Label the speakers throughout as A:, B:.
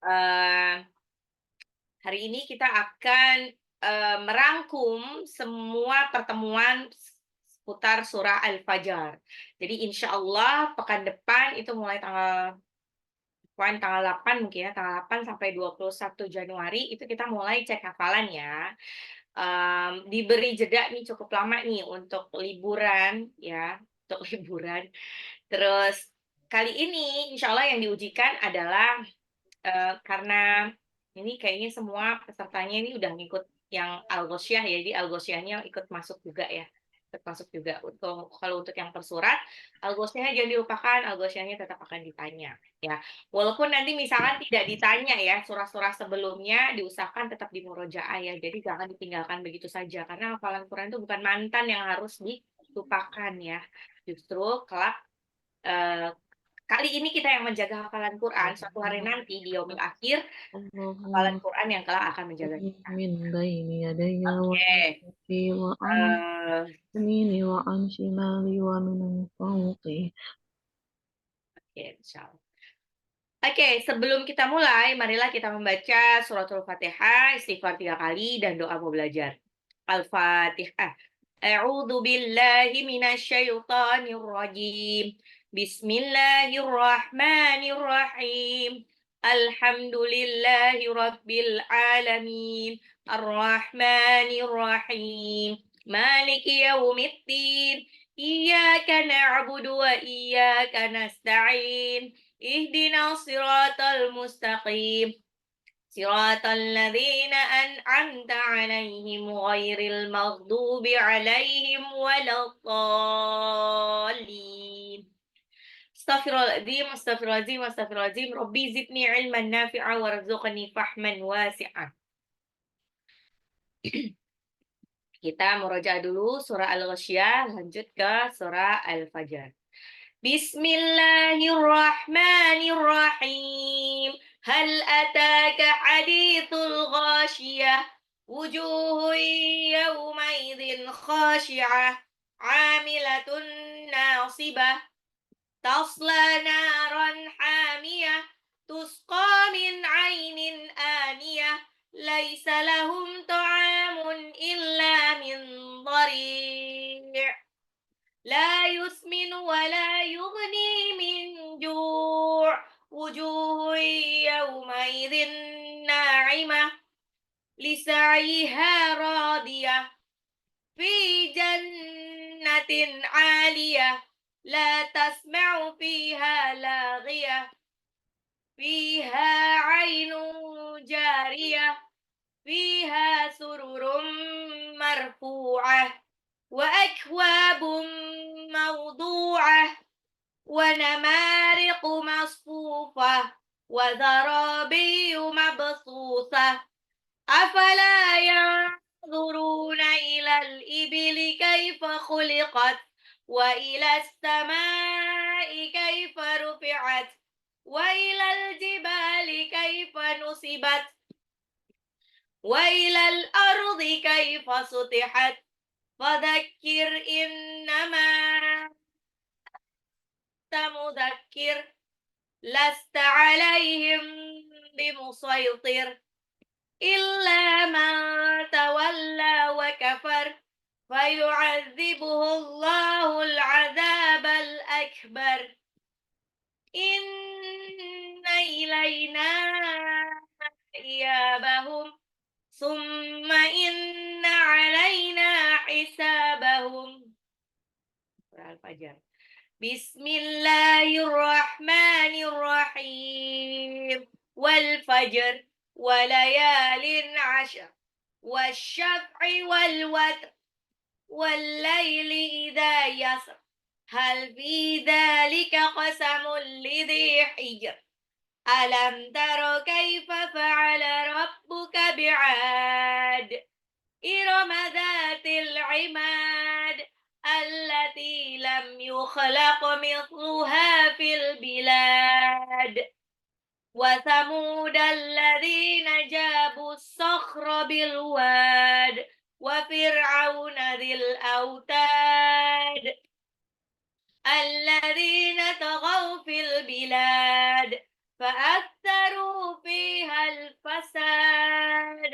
A: Eee, hari ini kita akan, merangkum semua pertemuan seputar surah Al-Fajr. Jadi insya Allah pekan depan itu mulai tanggal 8 mungkin ya, tanggal 8 sampai 21 Januari itu kita mulai cek hafalan ya. Diberi jeda nih cukup lama nih untuk liburan ya, untuk liburan. Terus kali ini insya Allah yang diujikan adalah, karena ini kayaknya semua pesertanya ini udah ngikut yang Al-Ghosyah ya, jadi Al-Ghosyahnya ikut masuk juga ya, ikut masuk juga. Kalau untuk yang persurat, Al-Ghosyahnya jangan dilupakan, Al-Ghosyahnya tetap akan ditanya, ya. Walaupun nanti misalkan tidak ditanya ya, surah-surah sebelumnya diusahakan tetap dimurojaah ya, jadi jangan ditinggalkan begitu saja, karena hafalan Quran itu bukan mantan yang harus dilupakan ya. Justru kelak, eee, kali ini kita yang menjaga hafalan Quran, suatu hari nanti di yaumil akhir, hafalan
B: اللهم
A: Quran yang kelak akan menjaga
B: احفظني
A: kita.
B: من بين يدي ومن
A: Oke,
B: خلفي وعن
A: eee,
B: يميني وعن شمالي ومن فوقي.
A: oke, insyaallah. Oke, sebelum kita mulai, marilah kita membaca suratul Fatihah, istighfar 3 kali, dan doa mau belajar. Al-Fatihah. A'udzu billahi minasyaitonir rajim. Bismillahirrahmanirrahim. Alhamdulillahi rabbil alamin. Arrahmanir rahim. Maliki yaumiddin. Iyyaka na'budu wa iyyaka nasta'in. اهدنا الصراط المستقيم صراط الذين أنعمت عليهم غير المغضوب عليهم ولا الضالين استغفر العظيم استغفر العظيم استغفر العظيم ربي زدني علما نافعا وارزقني فهما واسعا. Kita murojaah dulu surah Al-Ghasyiyah, lanjut ke surah Al-Fajr. Bismillahirrahmanirrahim. Hal ataka hadithul ghashiyah. Wujuhun yawmaidhin khashi'ah. Amilatun nasibah. Tasla naran hamiyah. Tusqa min ainin aniyah. Laisa lahum ta'amun illa min dhari'. لا يسمن ولا يغني من جوع وجوه يومئذ ناعمة لسعيها راضية في جنة عالية لا تسمع فيها لاغية فيها عين جارية فيها سرر مرفوعة وأكواب موضوعة ونمارق مصفوفة وزرابي مبثوثة أفلا ينظرون إلى الإبل كيف خلقت وإلى السماء كيف رفعت وإلى الجبال كيف نصبت وإلى الأرض كيف سطحت فذكر إنما أنت مذكر لست عليهم بمسيطر إلا من تولى وكفر فيعذبه الله العذاب الأكبر إن إلينا إيابهم ثم إن علينا حسابهم. Al-Fajr. Bismillahirrahmanirrahim. Wal fajr walayalin ashar wasyaf'i wal watr wal laili idza yasr hal fi dzalika qasamul lidhi hijr alam tara kaifa fa'ala rabbuka bi'ad إرم ذات العماد التي لم يخلق مثلها في البلاد وثمود الذين جابوا الصخر بالواد وفرعون ذي الأوتاد الذين طغوا في البلاد فأكثروا فيها fasad.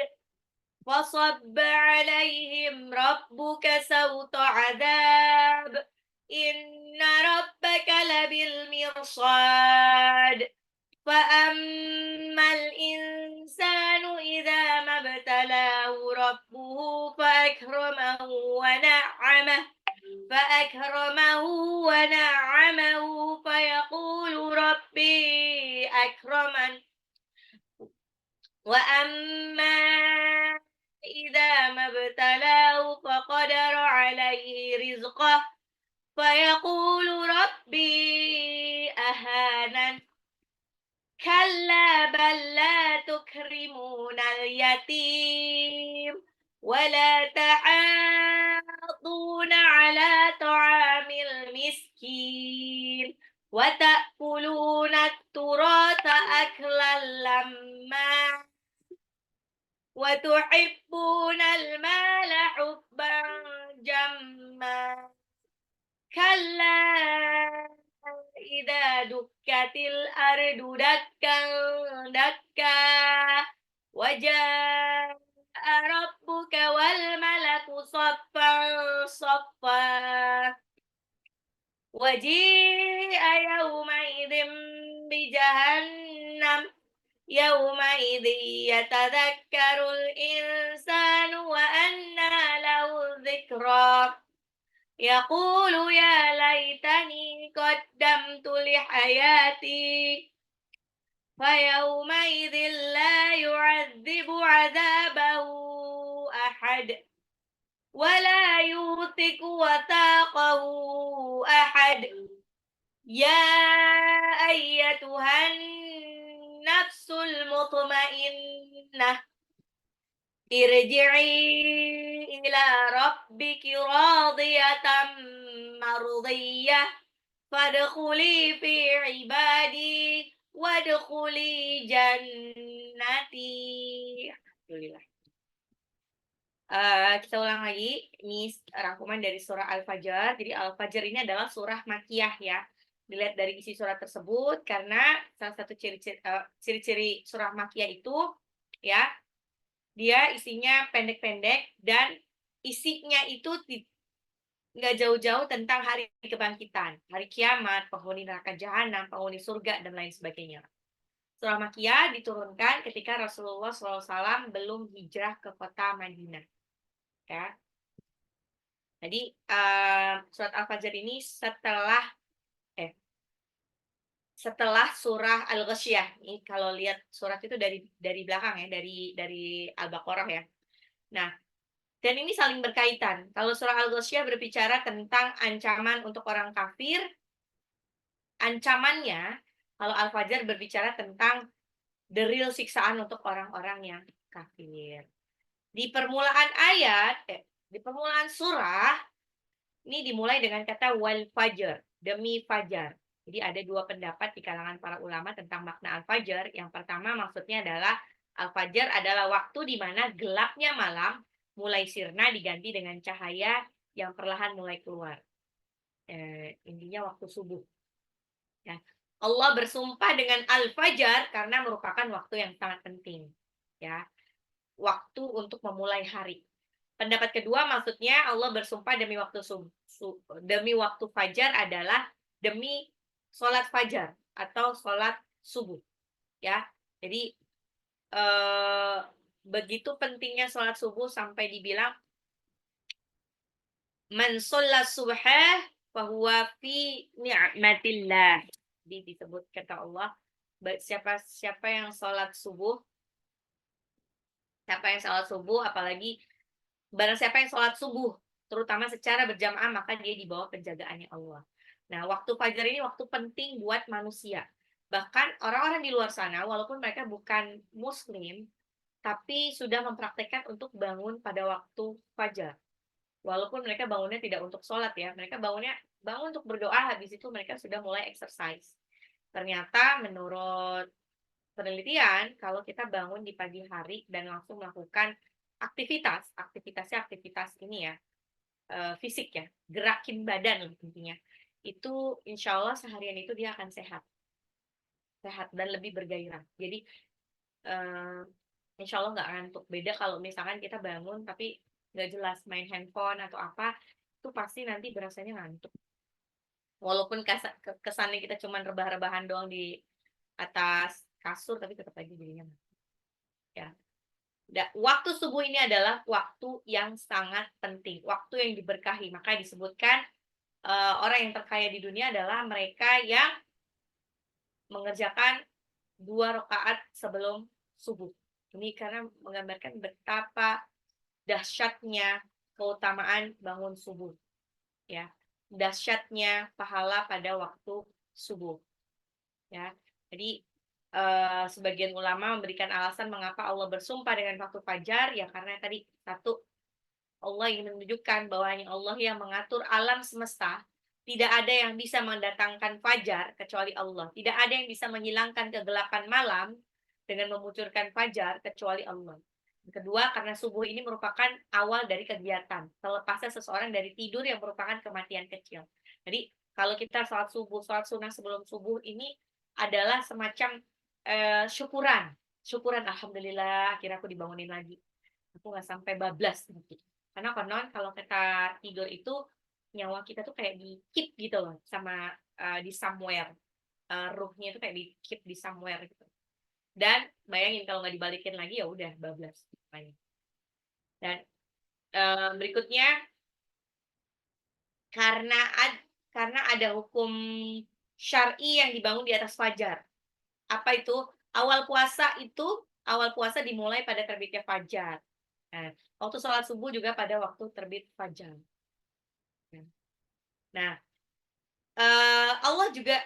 A: فصب عليهم ربك سوط عذاب إن ربك لبالمرصاد فأما الإنسان إذا ما ابتلاه ربه فأكرمه فيقول ربي أكرمن وأما إذا ما ابتلاه فقدر عليه رزقه فيقول ربي أهانن كلا بل لا تكرمون اليتيم ولا تحاضون على طعام المسكين وتأكلون التراث أكلا لما وتحبون المال حبا جما كلا إذا دكت الأرض دكا دكا وجاء ربك والملك صفا صفا وجيء يومئذ بجهنم يومئذ يتذكر الإنسان وأنى له الذكرى يقول يا ليتني قدمت لحياتي فيومئذ لا يعذب عذابه أحد ولا يوثق وثاقه أحد يا أيتها النفس المطمئنة ارجعي إلى ربك راضية مرضية فادخلي في عبادي وادخلي jannati. Alhamdulillah. Kita ulang lagi. Ini rangkuman dari surah Al-Fajr. Jadi Al-Fajr ini adalah surah Makkiyah ya. Dilihat dari isi surat tersebut karena salah satu ciri-ciri surah Makkiyah itu ya, dia isinya pendek-pendek dan isinya itu nggak jauh-jauh tentang hari kebangkitan, hari kiamat, penghuni neraka jahanam, penghuni surga, dan lain sebagainya. Surah Makkiyah diturunkan ketika Rasulullah SAW belum hijrah ke kota Madinah. Ya. Jadi surat Al-Fajr ini setelah surah Al-Ghasyiyah. Ini kalau lihat surat itu dari belakang ya, dari Al-Baqarah ya. Nah, dan ini saling berkaitan. Kalau surah Al-Ghasyiyah berbicara tentang ancaman untuk orang kafir, ancamannya kalau Al-Fajr berbicara tentang the real siksaan untuk orang-orang yang kafir. Di permulaan di permulaan surah, ini dimulai dengan kata wal fajr, demi fajar. Jadi ada dua pendapat di kalangan para ulama tentang makna Al-Fajr. Yang pertama maksudnya adalah Al-Fajr adalah waktu di mana gelapnya malam mulai sirna diganti dengan cahaya yang perlahan mulai keluar. Intinya waktu subuh. Ya. Allah bersumpah dengan Al-Fajr karena merupakan waktu yang sangat penting. Ya. Waktu untuk memulai hari. Pendapat kedua maksudnya Allah bersumpah demi waktu fajar adalah demi sholat fajar atau sholat subuh, ya. Jadi begitu pentingnya sholat subuh sampai dibilang man sholat subhah fahuwa fi ni'matillah. Jadi disebut kata Allah, siapa yang sholat subuh, apalagi barang siapa yang sholat subuh, terutama secara berjamaah, maka dia di bawah penjagaannya Allah. Nah, waktu fajar ini waktu penting buat manusia. Bahkan orang-orang di luar sana, walaupun mereka bukan muslim, tapi sudah mempraktekkan untuk bangun pada waktu fajar. Walaupun mereka bangunnya tidak untuk sholat ya, mereka bangun untuk berdoa, habis itu mereka sudah mulai exercise. Ternyata menurut penelitian, kalau kita bangun di pagi hari dan langsung melakukan aktivitasnya aktivitas ini ya, fisik ya, gerakin badan intinya, itu insya Allah seharian itu dia akan sehat dan lebih bergairah. Jadi insya Allah nggak ngantuk. Beda kalau misalkan kita bangun tapi nggak jelas main handphone atau apa, itu pasti nanti berasanya ngantuk. Walaupun kesannya kita cuman rebah-rebahan doang di atas kasur, tapi tetap aja jadinya ngantuk, ya. Waktu subuh ini adalah waktu yang sangat penting, waktu yang diberkahi. Maka disebutkan orang yang terkaya di dunia adalah mereka yang mengerjakan 2 rakaat sebelum subuh. Ini karena menggambarkan betapa dahsyatnya keutamaan bangun subuh, ya. Dahsyatnya pahala pada waktu subuh, ya. Jadi sebagian ulama memberikan alasan mengapa Allah bersumpah dengan waktu fajar, ya karena tadi satu, Allah ingin menunjukkan bahwa hanya Allah yang mengatur alam semesta. Tidak ada yang bisa mendatangkan fajar kecuali Allah. Tidak ada yang bisa menghilangkan kegelapan malam dengan memunculkan fajar kecuali Allah. Yang kedua, karena subuh ini merupakan awal dari kegiatan. Terlepasnya seseorang dari tidur yang merupakan kematian kecil. Jadi, kalau kita sholat subuh, sholat sunnah sebelum subuh ini adalah semacam syukuran. Syukuran, alhamdulillah, akhirnya aku dibangunin lagi. Aku nggak sampai bablas gitu. Karena konon kalau kita tidur itu nyawa kita tuh kayak di keep gitu loh sama di somewhere. Ruhnya itu kayak di keep di somewhere gitu. Dan bayangin kalau nggak dibalikin lagi ya udah bablas. Dan berikutnya karena karena ada hukum syar'i yang dibangun di atas fajar. Apa itu? Awal puasa dimulai pada terbitnya fajar. Nah, waktu sholat subuh juga pada waktu terbit fajar. Nah, Allah juga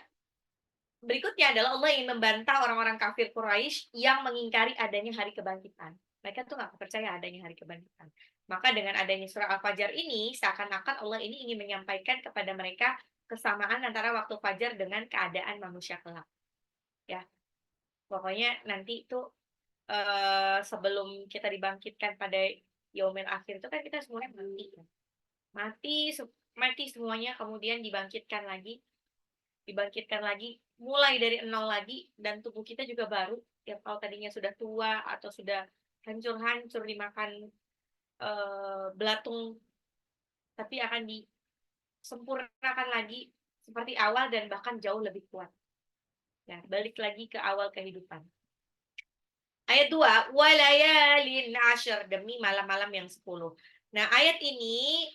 A: berikutnya adalah Allah ingin membantah orang-orang kafir Quraisy yang mengingkari adanya hari kebangkitan. Mereka tuh nggak percaya adanya hari kebangkitan. Maka dengan adanya surah Al-Fajr ini, seakan-akan Allah ini ingin menyampaikan kepada mereka kesamaan antara waktu fajar dengan keadaan manusia kelak. Ya, pokoknya nanti itu sebelum kita dibangkitkan pada yaumil akhir itu kan kita semuanya mati. Mati, mati semuanya, kemudian dibangkitkan lagi, mulai dari nol lagi, dan tubuh kita juga baru. Ya, kalau tadinya sudah tua atau sudah hancur-hancur dimakan belatung, tapi akan disempurnakan lagi seperti awal dan bahkan jauh lebih kuat. Ya, balik lagi ke awal kehidupan. Ayat 2, walayalin ashar, demi malam-malam yang 10. Nah, ayat ini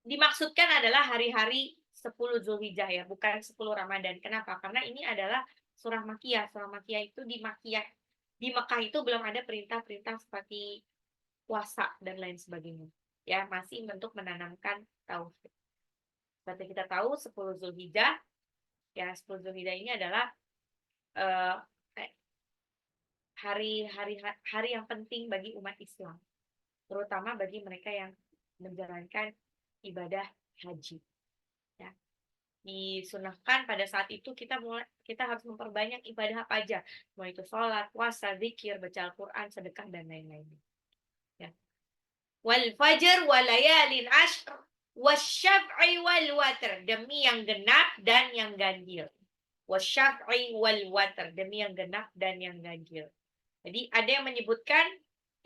A: dimaksudkan adalah hari-hari 10 Zulhijjah ya, bukan 10 Ramadan. Kenapa? Karena ini adalah surah Makkiyah. Surah Makkiyah itu di Mekah itu belum ada perintah-perintah seperti puasa dan lain sebagainya. Ya, masih bentuk menanamkan tauhid. Seperti kita tahu 10 Zulhijjah, ya 10 Zulhijjah ini adalah uh, hari yang penting bagi umat Islam, terutama bagi mereka yang menjalankan ibadah haji. Ya, disunahkan pada saat itu kita harus memperbanyak ibadah apa aja, mau itu sholat, puasa, zikir, baca Al-Quran, sedekah dan lain-lain. Ya. Wal fajr walayalin ashr wasyaf'i wal watr, demi yang genap dan yang ganjil. Wasyaf'i wal watr, demi yang genap dan yang ganjil. Jadi ada yang menyebutkan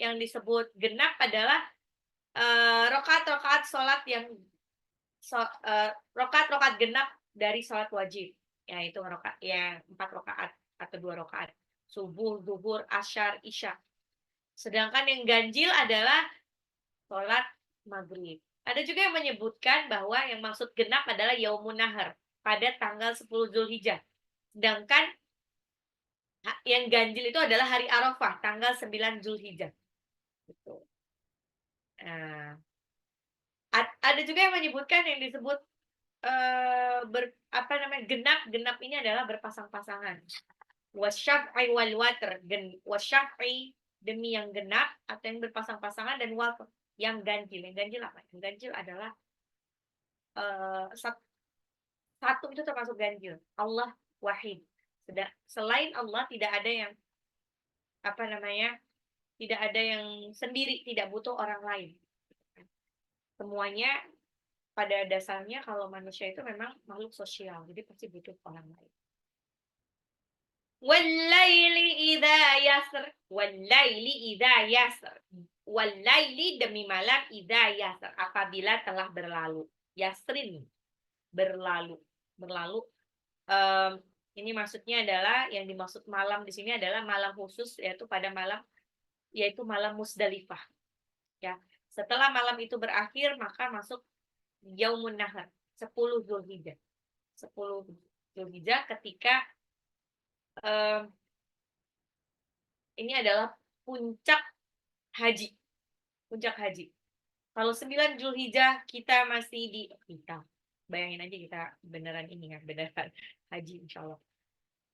A: yang disebut genap adalah rokaat-rokaat sholat yang rokaat-rokaat genap dari sholat wajib, yaitu rokaat yang 4 rokaat atau 2 rokaat, subuh, zuhur, asyar, isya. Sedangkan yang ganjil adalah sholat maghrib. Ada juga yang menyebutkan bahwa yang maksud genap adalah Yaumun Nahar pada tanggal 10 Zulhijjah. Sedangkan yang ganjil itu adalah hari Arafah tanggal 9 Zulhijjah. Gitu. Nah, ada juga yang menyebutkan yang disebut genap ini adalah berpasang-pasangan. Wasyaf'i wal watr, wasyaf'i demi yang genap atau yang berpasang-pasangan, dan watr yang ganjil. Yang ganjil apa? Yang ganjil adalah satu itu termasuk ganjil. Allah wahid. Selain Allah tidak ada yang tidak ada yang sendiri, tidak butuh orang lain. Semuanya pada dasarnya kalau manusia itu memang makhluk sosial, jadi pasti butuh orang lain. Wallaili idza yasr. Wallaili idza yasr. Wallaili demi malam idza yasr. Apabila telah berlalu. Yasrin. Berlalu. Berlalu. Ini maksudnya adalah yang dimaksud malam di sini adalah malam khusus yaitu pada malam yaitu malam Musdalifah. Ya. Setelah malam itu berakhir maka masuk Yaumun Nahar, 10 Zulhijjah. 10 Zulhijjah ketika ini adalah puncak haji. Puncak haji. Kalau 9 Zulhijjah kita masih di kita. Bayangin aja kita beneran ini kan, beneran haji insyaallah.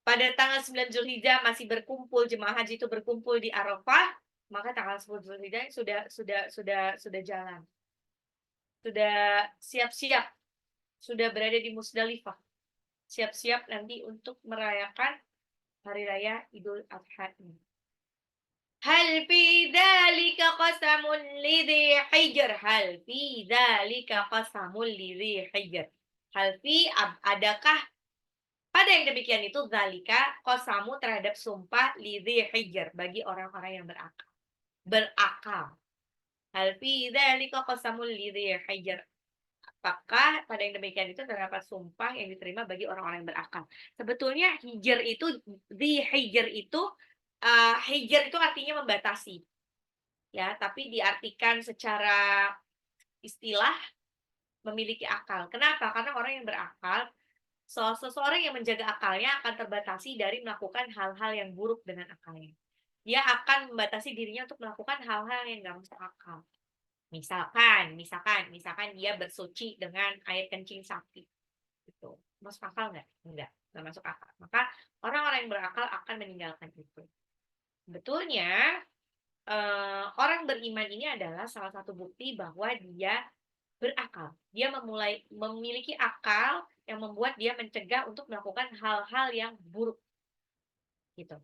A: Pada tanggal 9 Zulhijjah masih berkumpul jemaah haji itu berkumpul di Arafah, maka tanggal 10 Zulhijjah sudah jalan. Sudah siap-siap, sudah berada di Musdalifah. Siap-siap nanti untuk merayakan hari raya Idul Adha ini. Hal fi dzalika qasamul lidzi hijr. Hal fi dzalika qasamul lidzi hijr. Hal fi adakah pada yang demikian itu zalika qasamu terhadap sumpah lidzi hijr bagi orang-orang yang berakal. Berakal. Hal fi dzalika qasamul lidzi hijr. Apakah pada yang demikian itu terdapat sumpah yang diterima bagi orang-orang yang berakal? Sebetulnya hijr itu hijr itu artinya membatasi. Ya, tapi diartikan secara istilah memiliki akal. Kenapa? Karena orang yang berakal, seseorang yang menjaga akalnya akan terbatasi dari melakukan hal-hal yang buruk dengan akalnya. Dia akan membatasi dirinya untuk melakukan hal-hal yang nggak masuk akal. Misalkan dia bersuci dengan air kencing sapi. Gitu. Masuk akal nggak? Nggak masuk akal. Maka orang-orang yang berakal akan meninggalkan itu. Betulnya, orang beriman ini adalah salah satu bukti bahwa dia berakal. Dia memiliki akal yang membuat dia mencegah untuk melakukan hal-hal yang buruk. Gitu.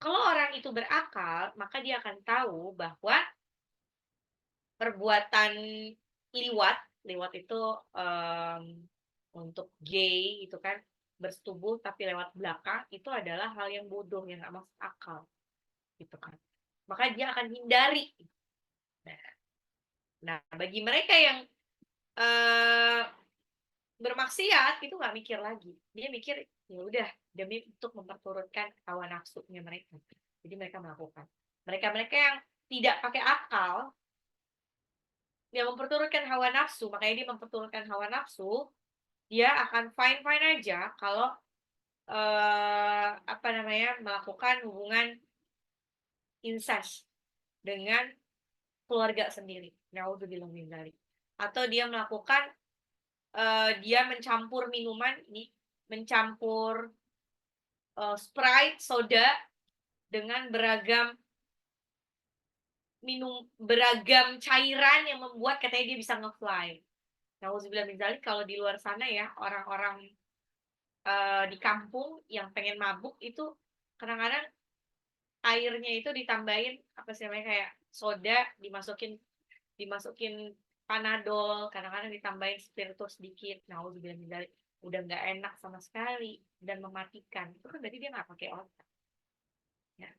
A: Kalau orang itu berakal, maka dia akan tahu bahwa perbuatan liwat itu untuk gay itu kan bersetubuh tapi lewat belakang itu adalah hal yang bodoh yang nggak masuk akal gitu kan. Maka dia akan hindari. Nah, bagi mereka yang bermaksiat itu nggak mikir lagi. Dia mikir ya udah demi untuk memperturutkan hawa nafsunya mereka. Jadi mereka melakukan. Mereka yang tidak pakai akal yang memperturutkan hawa nafsu, makanya dia memperturutkan hawa nafsu, dia akan fine-fine aja kalau melakukan hubungan incest dengan keluarga sendiri. Naudzubillah min dzalik. Atau dia melakukan dia mencampur minuman ini, mencampur Sprite, soda dengan beragam cairan yang membuat katanya dia bisa nge-fly. Nauzubillah min dzalik, kalau di luar sana ya orang-orang di kampung yang pengen mabuk itu kadang-kadang airnya itu ditambahin apa sih namanya kayak soda, dimasukin panadol, kadang-kadang ditambahin spiritus sedikit. Nauzubillah min dzalik, udah nggak enak sama sekali dan mematikan. Itu kan berarti dia nggak pakai otak. Ya.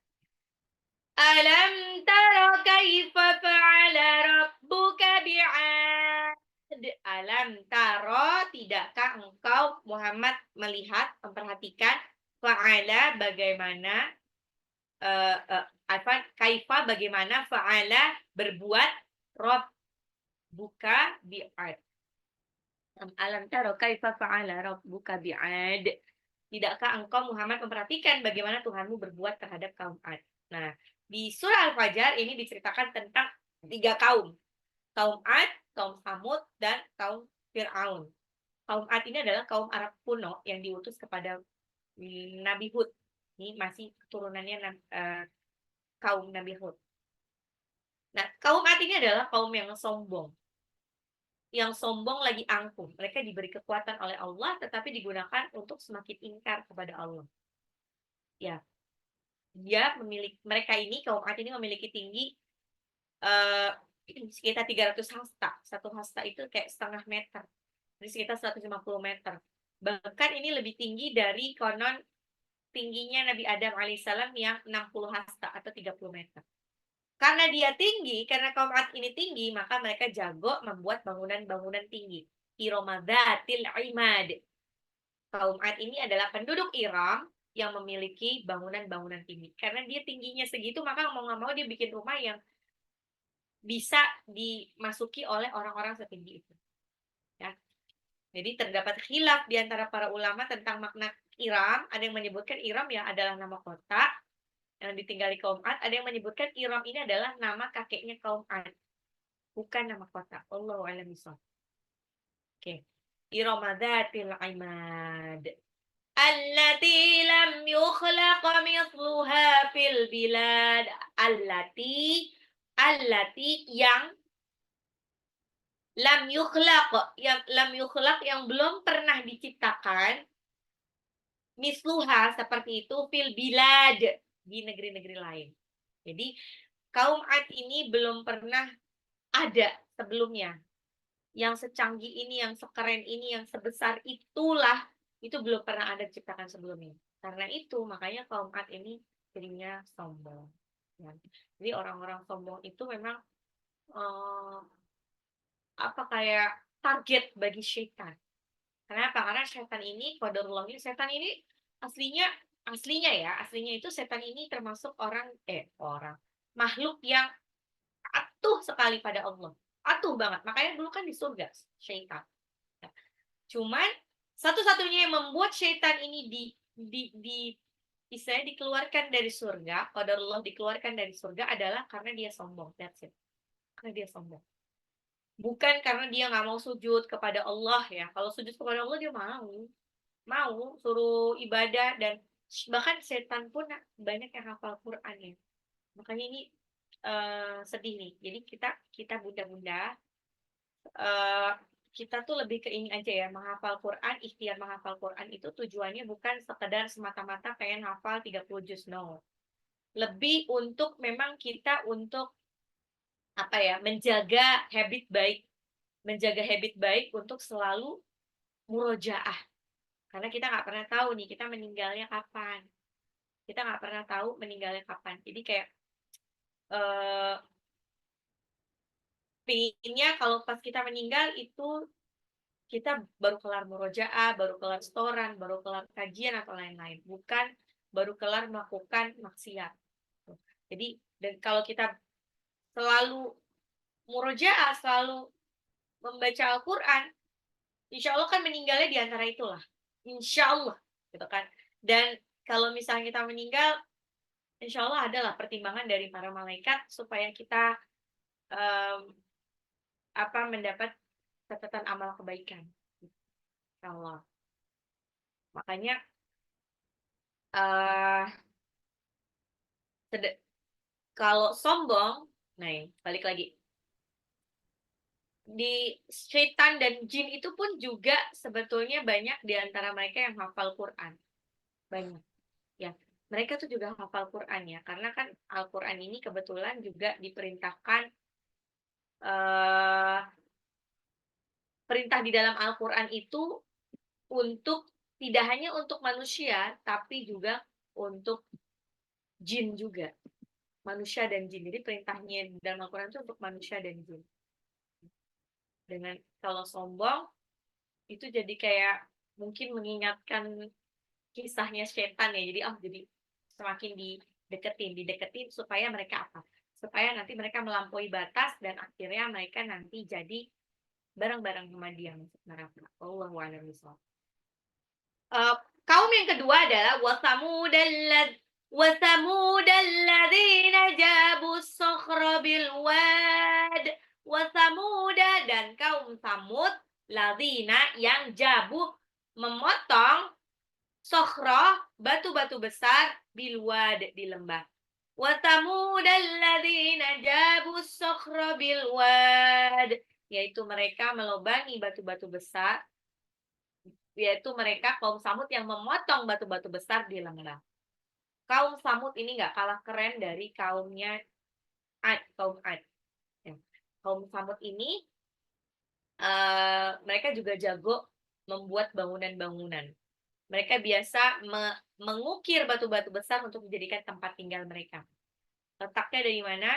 A: Alam tara kaifa fa'ala rabbuka bi'ad. Alam tara, tidakkah engkau Muhammad melihat, memperhatikan fa'ala bagaimana kaifa bagaimana fa'ala berbuat rabbuka bi'ad. Alam tara kaifa fa'ala rabbuka bi'ad. Tidakkah engkau Muhammad memperhatikan bagaimana Tuhanmu berbuat terhadap kaum Ad? Nah, di surah Al-Fajr ini diceritakan tentang 3 kaum. Kaum Ad, kaum Samud, dan kaum Fir'aun. Kaum Ad ini adalah kaum Arab kuno yang diutus kepada Nabi Hud. Ini masih keturunannya kaum Nabi Hud. Nah, kaum Ad ini adalah kaum yang sombong. Yang sombong lagi angkuh. Mereka diberi kekuatan oleh Allah, tetapi digunakan untuk semakin ingkar kepada Allah. Ya, mereka ini kaum Ad ini memiliki tinggi sekitar 300 hasta. Satu hasta itu kayak setengah meter. Jadi sekitar 150 meter. Bahkan ini lebih tinggi dari konon tingginya Nabi Adam alaihissalam yang 60 hasta atau 30 meter. Karena dia tinggi, karena kaum Ad ini tinggi, maka mereka jago membuat bangunan-bangunan tinggi. Iromadzatil imad. Kaum Ad ini adalah penduduk Iram yang memiliki bangunan-bangunan tinggi. Karena dia tingginya segitu, maka mau nggak mau dia bikin rumah yang bisa dimasuki oleh orang-orang setinggi itu. Ya. Jadi terdapat khilaf di antara para ulama tentang makna Iram. Ada yang menyebutkan Iram ya adalah nama kota yang ditinggali kaum Ad. Ada yang menyebutkan Iram ini adalah nama kakeknya kaum Ad, bukan nama kota. Allahu a'lam bishawab. Oke. Iromadzatil imad. Allati lam yukhlaq mithluha fil bilad. Allati yang lam yukhlaq, yang belum pernah diciptakan misluha seperti itu fil bilad, di negeri-negeri lain. Jadi kaum Ad ini belum pernah ada sebelumnya yang secanggih ini, yang sekeren ini, yang sebesar itulah, itu belum pernah ada diciptakan sebelumnya. Karena itu makanya kaum Ad ini jadinya sombong. Ya. Jadi orang-orang sombong itu memang kayak target bagi syaitan. Kenapa? Karena setan ini, qadarullah, setan ini aslinya itu setan ini termasuk makhluk yang atuh sekali pada Allah. Atuh banget. Makanya dulu kan di surga syaitan. Cuman satu-satunya yang membuat syaitan ini istilahnya dikeluarkan dari surga, qadarullah dikeluarkan dari surga adalah karena dia sombong. That's it. Karena dia sombong. Bukan karena dia nggak mau sujud kepada Allah ya. Kalau sujud kepada Allah dia mau suruh ibadah, dan bahkan setan pun banyak yang hafal Quran ya. Makanya ini sedih nih. Jadi kita bunda-bunda kita tuh lebih ke ini aja ya, menghafal Quran, ikhtiar menghafal Quran itu tujuannya bukan sekedar semata-mata pengen hafal 30 juz, no. Lebih untuk memang kita untuk menjaga habit baik untuk selalu murojaah. Karena kita nggak pernah tahu nih kita meninggalnya kapan. Kita nggak pernah tahu meninggalnya kapan. Jadi kayak pinginnya kalau pas kita meninggal itu kita baru kelar murojaah, baru kelar setoran, baru kelar kajian atau lain-lain. Bukan baru kelar melakukan maksiat. Jadi dan kalau kita selalu murojaah, selalu membaca Al-Quran, insya Allah kan meninggalnya di antara itulah. Insya Allah, gitu kan. Dan kalau misalnya kita meninggal, insya Allah adalah pertimbangan dari para malaikat supaya kita mendapat catatan amal kebaikan. Insya Allah. Makanya kalau sombong, balik lagi. Di syaitan dan jin itu pun juga sebetulnya banyak di antara mereka yang hafal Quran. Banyak. Ya, mereka tuh juga hafal Quran ya, karena kan Al-Quran ini kebetulan juga diperintahkan perintah di dalam Al-Quran itu untuk tidak hanya untuk manusia, tapi juga untuk jin juga. Manusia dan jin. Jadi perintahnya dalam Al-Quran itu untuk manusia dan jin. Dengan kalau sombong, itu jadi kayak mungkin mengingatkan kisahnya setan ya. Jadi semakin dideketin supaya mereka supaya nanti mereka melampaui batas dan akhirnya mereka nanti jadi bareng-bareng sama dia masuk neraka. Allahu a'lam bishawab. Kaum yang kedua adalah wasamudalladzina jabus sokhra bil wad. Wasamuda, dan kaum Samud ladzina yang jabu memotong sokhra, batu-batu besar, bilwad, di lembah. Wasamudalladzina jabu sokhra bilwad, yaitu mereka melobangi batu-batu besar, yaitu mereka kaum Samud yang memotong batu-batu besar di lembah. Kaum Samud ini nggak kalah keren dari kaumnya kaum Ad. Kaum Samud ini mereka juga jago membuat bangunan-bangunan. Mereka biasa mengukir batu-batu besar untuk dijadikan tempat tinggal mereka. Letaknya dari mana?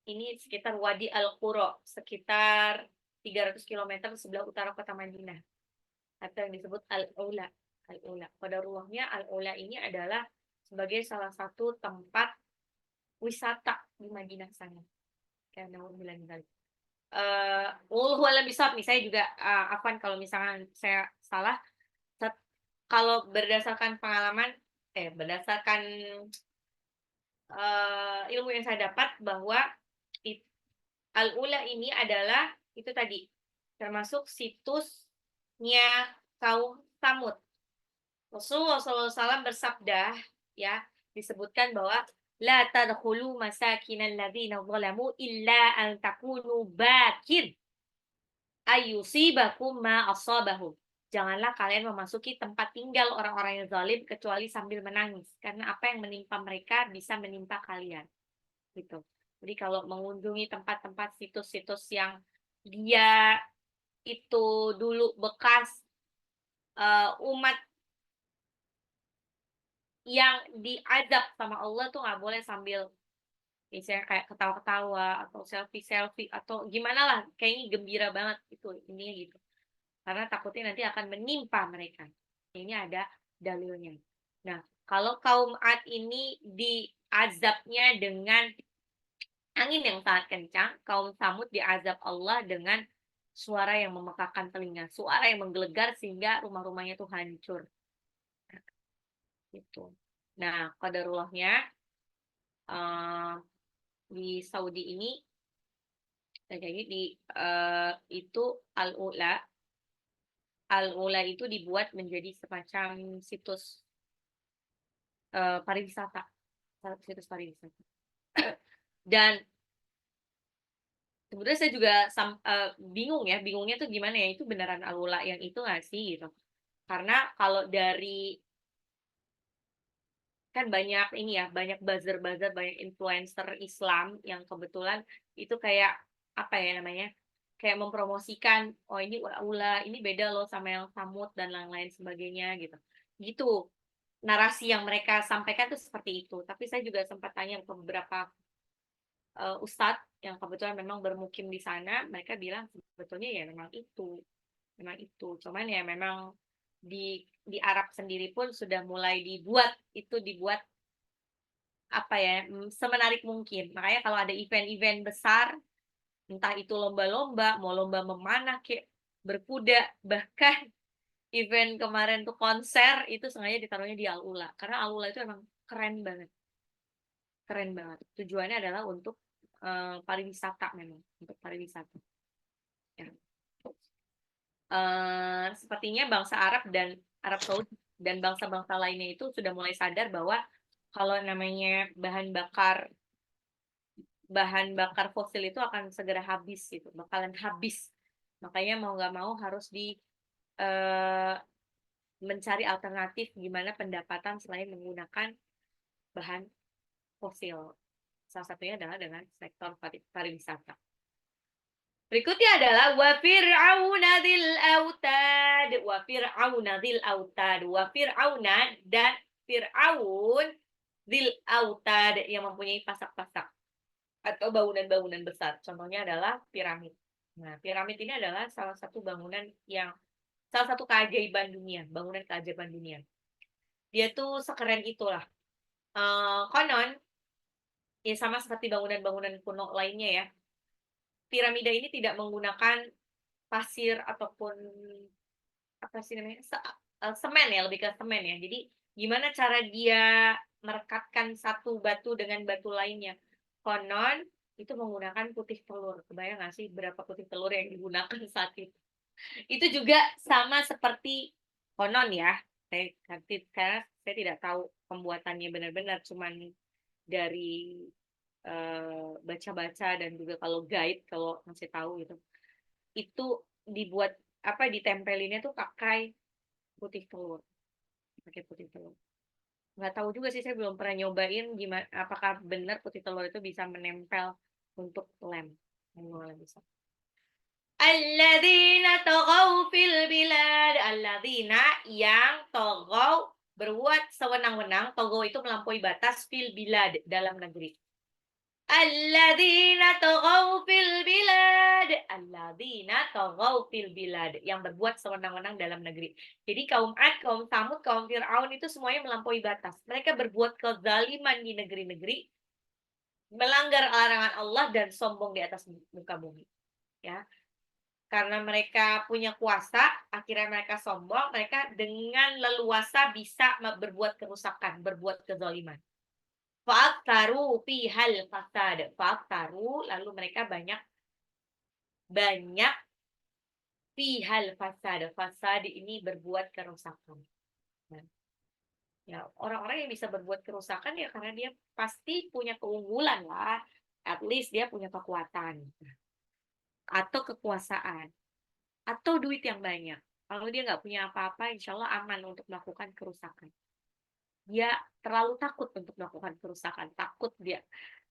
A: Ini sekitar Wadi Al-Qura, sekitar 300 kilometer sebelah utara kota Madinah, atau yang disebut Al-Ula. Al-Ula. Qadarullah-nya Al-Ula ini adalah sebagai salah satu tempat wisata di Madinah sana. Karena bilang tadi. Wallahu a'lam bishawab nih, saya juga afwan kalau misalkan saya salah. Kalau berdasarkan pengalaman, berdasarkan ilmu yang saya dapat bahwa Al-Ula ini adalah itu tadi termasuk situsnya kaum Samud. Rasulullah SAW bersabda, ya, disebutkan bahwa la tadkhulu masakinal ladzina zalamu illa an takunu bakin ayusibakum ma asabahum. Janganlah kalian memasuki tempat tinggal orang-orang yang zalim kecuali sambil menangis, karena apa yang menimpa mereka bisa menimpa kalian. Gitu. Jadi kalau mengunjungi tempat-tempat situs-situs yang dia itu dulu bekas umat yang diazab sama Allah tuh nggak boleh sambil misalnya kayak ketawa-ketawa atau selfie-selfie atau gimana lah, kayaknya gembira banget itu ini gitu. Karena takutnya nanti akan menimpa mereka. Ini ada dalilnya. Nah, kalau kaum Ad ini diazabnya dengan angin yang sangat kencang, kaum Samud diazab Allah dengan suara yang memekakan telinga, suara yang menggelegar sehingga rumah-rumahnya itu hancur. Gitu. Nah, qadarullah-nya di Saudi ini jadi itu Al-Ula. Al-Ula itu dibuat menjadi semacam situs pariwisata, situs pariwisata. Dan sebenarnya saya juga bingung ya, bingungnya tuh gimana ya, itu beneran Al-Ula yang itu nggak sih gitu. Karena kalau dari kan banyak ini ya, banyak buzzer-buzzer, banyak influencer Islam yang kebetulan itu kayak apa ya namanya? Kayak mempromosikan, oh ini ula-ula, ini beda loh sama yang Samud dan lain-lain sebagainya gitu. Gitu. Narasi yang mereka sampaikan tuh seperti itu. Tapi saya juga sempat tanya ke beberapa ustadz yang kebetulan memang bermukim di sana, mereka bilang sebetulnya ya memang itu. Memang itu. Cuman ya memang di Arab sendiri pun sudah mulai dibuat apa ya, semenarik mungkin. Makanya kalau ada event-event besar, entah itu lomba-lomba, mau lomba memanah kayak berkuda, bahkan event kemarin tuh konser itu sengaja ditaruhnya di Al-Ula. Karena Al-Ula itu emang keren banget. Keren banget. Tujuannya adalah untuk pariwisata memang, untuk pariwisata. Ya. Sepertinya bangsa Arab dan Arab Saudi dan bangsa-bangsa lainnya itu sudah mulai sadar bahwa kalau namanya bahan bakar fosil itu akan segera habis gitu, bakalan habis. Makanya mau nggak mau harus eh, mencari alternatif gimana pendapatan selain menggunakan bahan fosil. Salah satunya adalah dengan sektor pariwisata. Berikutnya adalah wa fir'auna dzil autad, wa fir'auna dzil autad, wa fir'auna dan Fir'aun dzil autad yang mempunyai pasak-pasak atau bangunan-bangunan besar. Contohnya adalah piramid. Nah, piramid ini adalah salah satu salah satu keajaiban dunia, bangunan keajaiban dunia. Dia tuh sekeren itulah. Konon, ya sama seperti bangunan-bangunan kuno lainnya ya, piramida ini tidak menggunakan pasir ataupun apa sih namanya semen ya, lebih ke semen ya. Jadi gimana cara dia merekatkan satu batu dengan batu lainnya? Konon itu menggunakan putih telur. Kebayang nggak sih berapa putih telur yang digunakan saat itu? Itu juga sama seperti konon ya. Karena saya tidak tahu pembuatannya benar-benar, cuman dari baca-baca dan juga kalau guide kalau masih tahu gitu. Itu dibuat apa ditempelinnya tuh pakai putih telur, pakai putih telur. Nggak tahu juga sih, saya belum pernah nyobain gimana apakah benar putih telur itu bisa menempel untuk lem. Bisa. Alladzina taghaw fil bilad. Alladzina yang taghaw berbuat sewenang-wenang, taghaw itu melampaui batas fil bilad dalam negeri. Alladzina taghaw fil bilad. Alladzina taghaw fil bilad, yang berbuat sewenang-wenang dalam negeri. Jadi kaum Ad, kaum Tsamud, kaum Firaun itu semuanya melampaui batas. Mereka berbuat kezaliman di negeri-negeri, melanggar larangan Allah dan sombong di atas muka bumi, ya. Karena mereka punya kuasa, akhirnya mereka sombong, mereka dengan leluasa bisa berbuat kerusakan, berbuat kezaliman. Fa'aktaru fihal fasad. Fa'aktaru, lalu mereka banyak fihal fasad. Fasad ini berbuat kerusakan. Nah, ya, orang-orang yang bisa berbuat kerusakan ya karena dia pasti punya keunggulan lah. At least dia punya kekuatan atau kekuasaan atau duit yang banyak. Kalau dia nggak punya apa-apa, insya Allah aman untuk melakukan kerusakan. Dia terlalu takut untuk melakukan kerusakan. Takut ya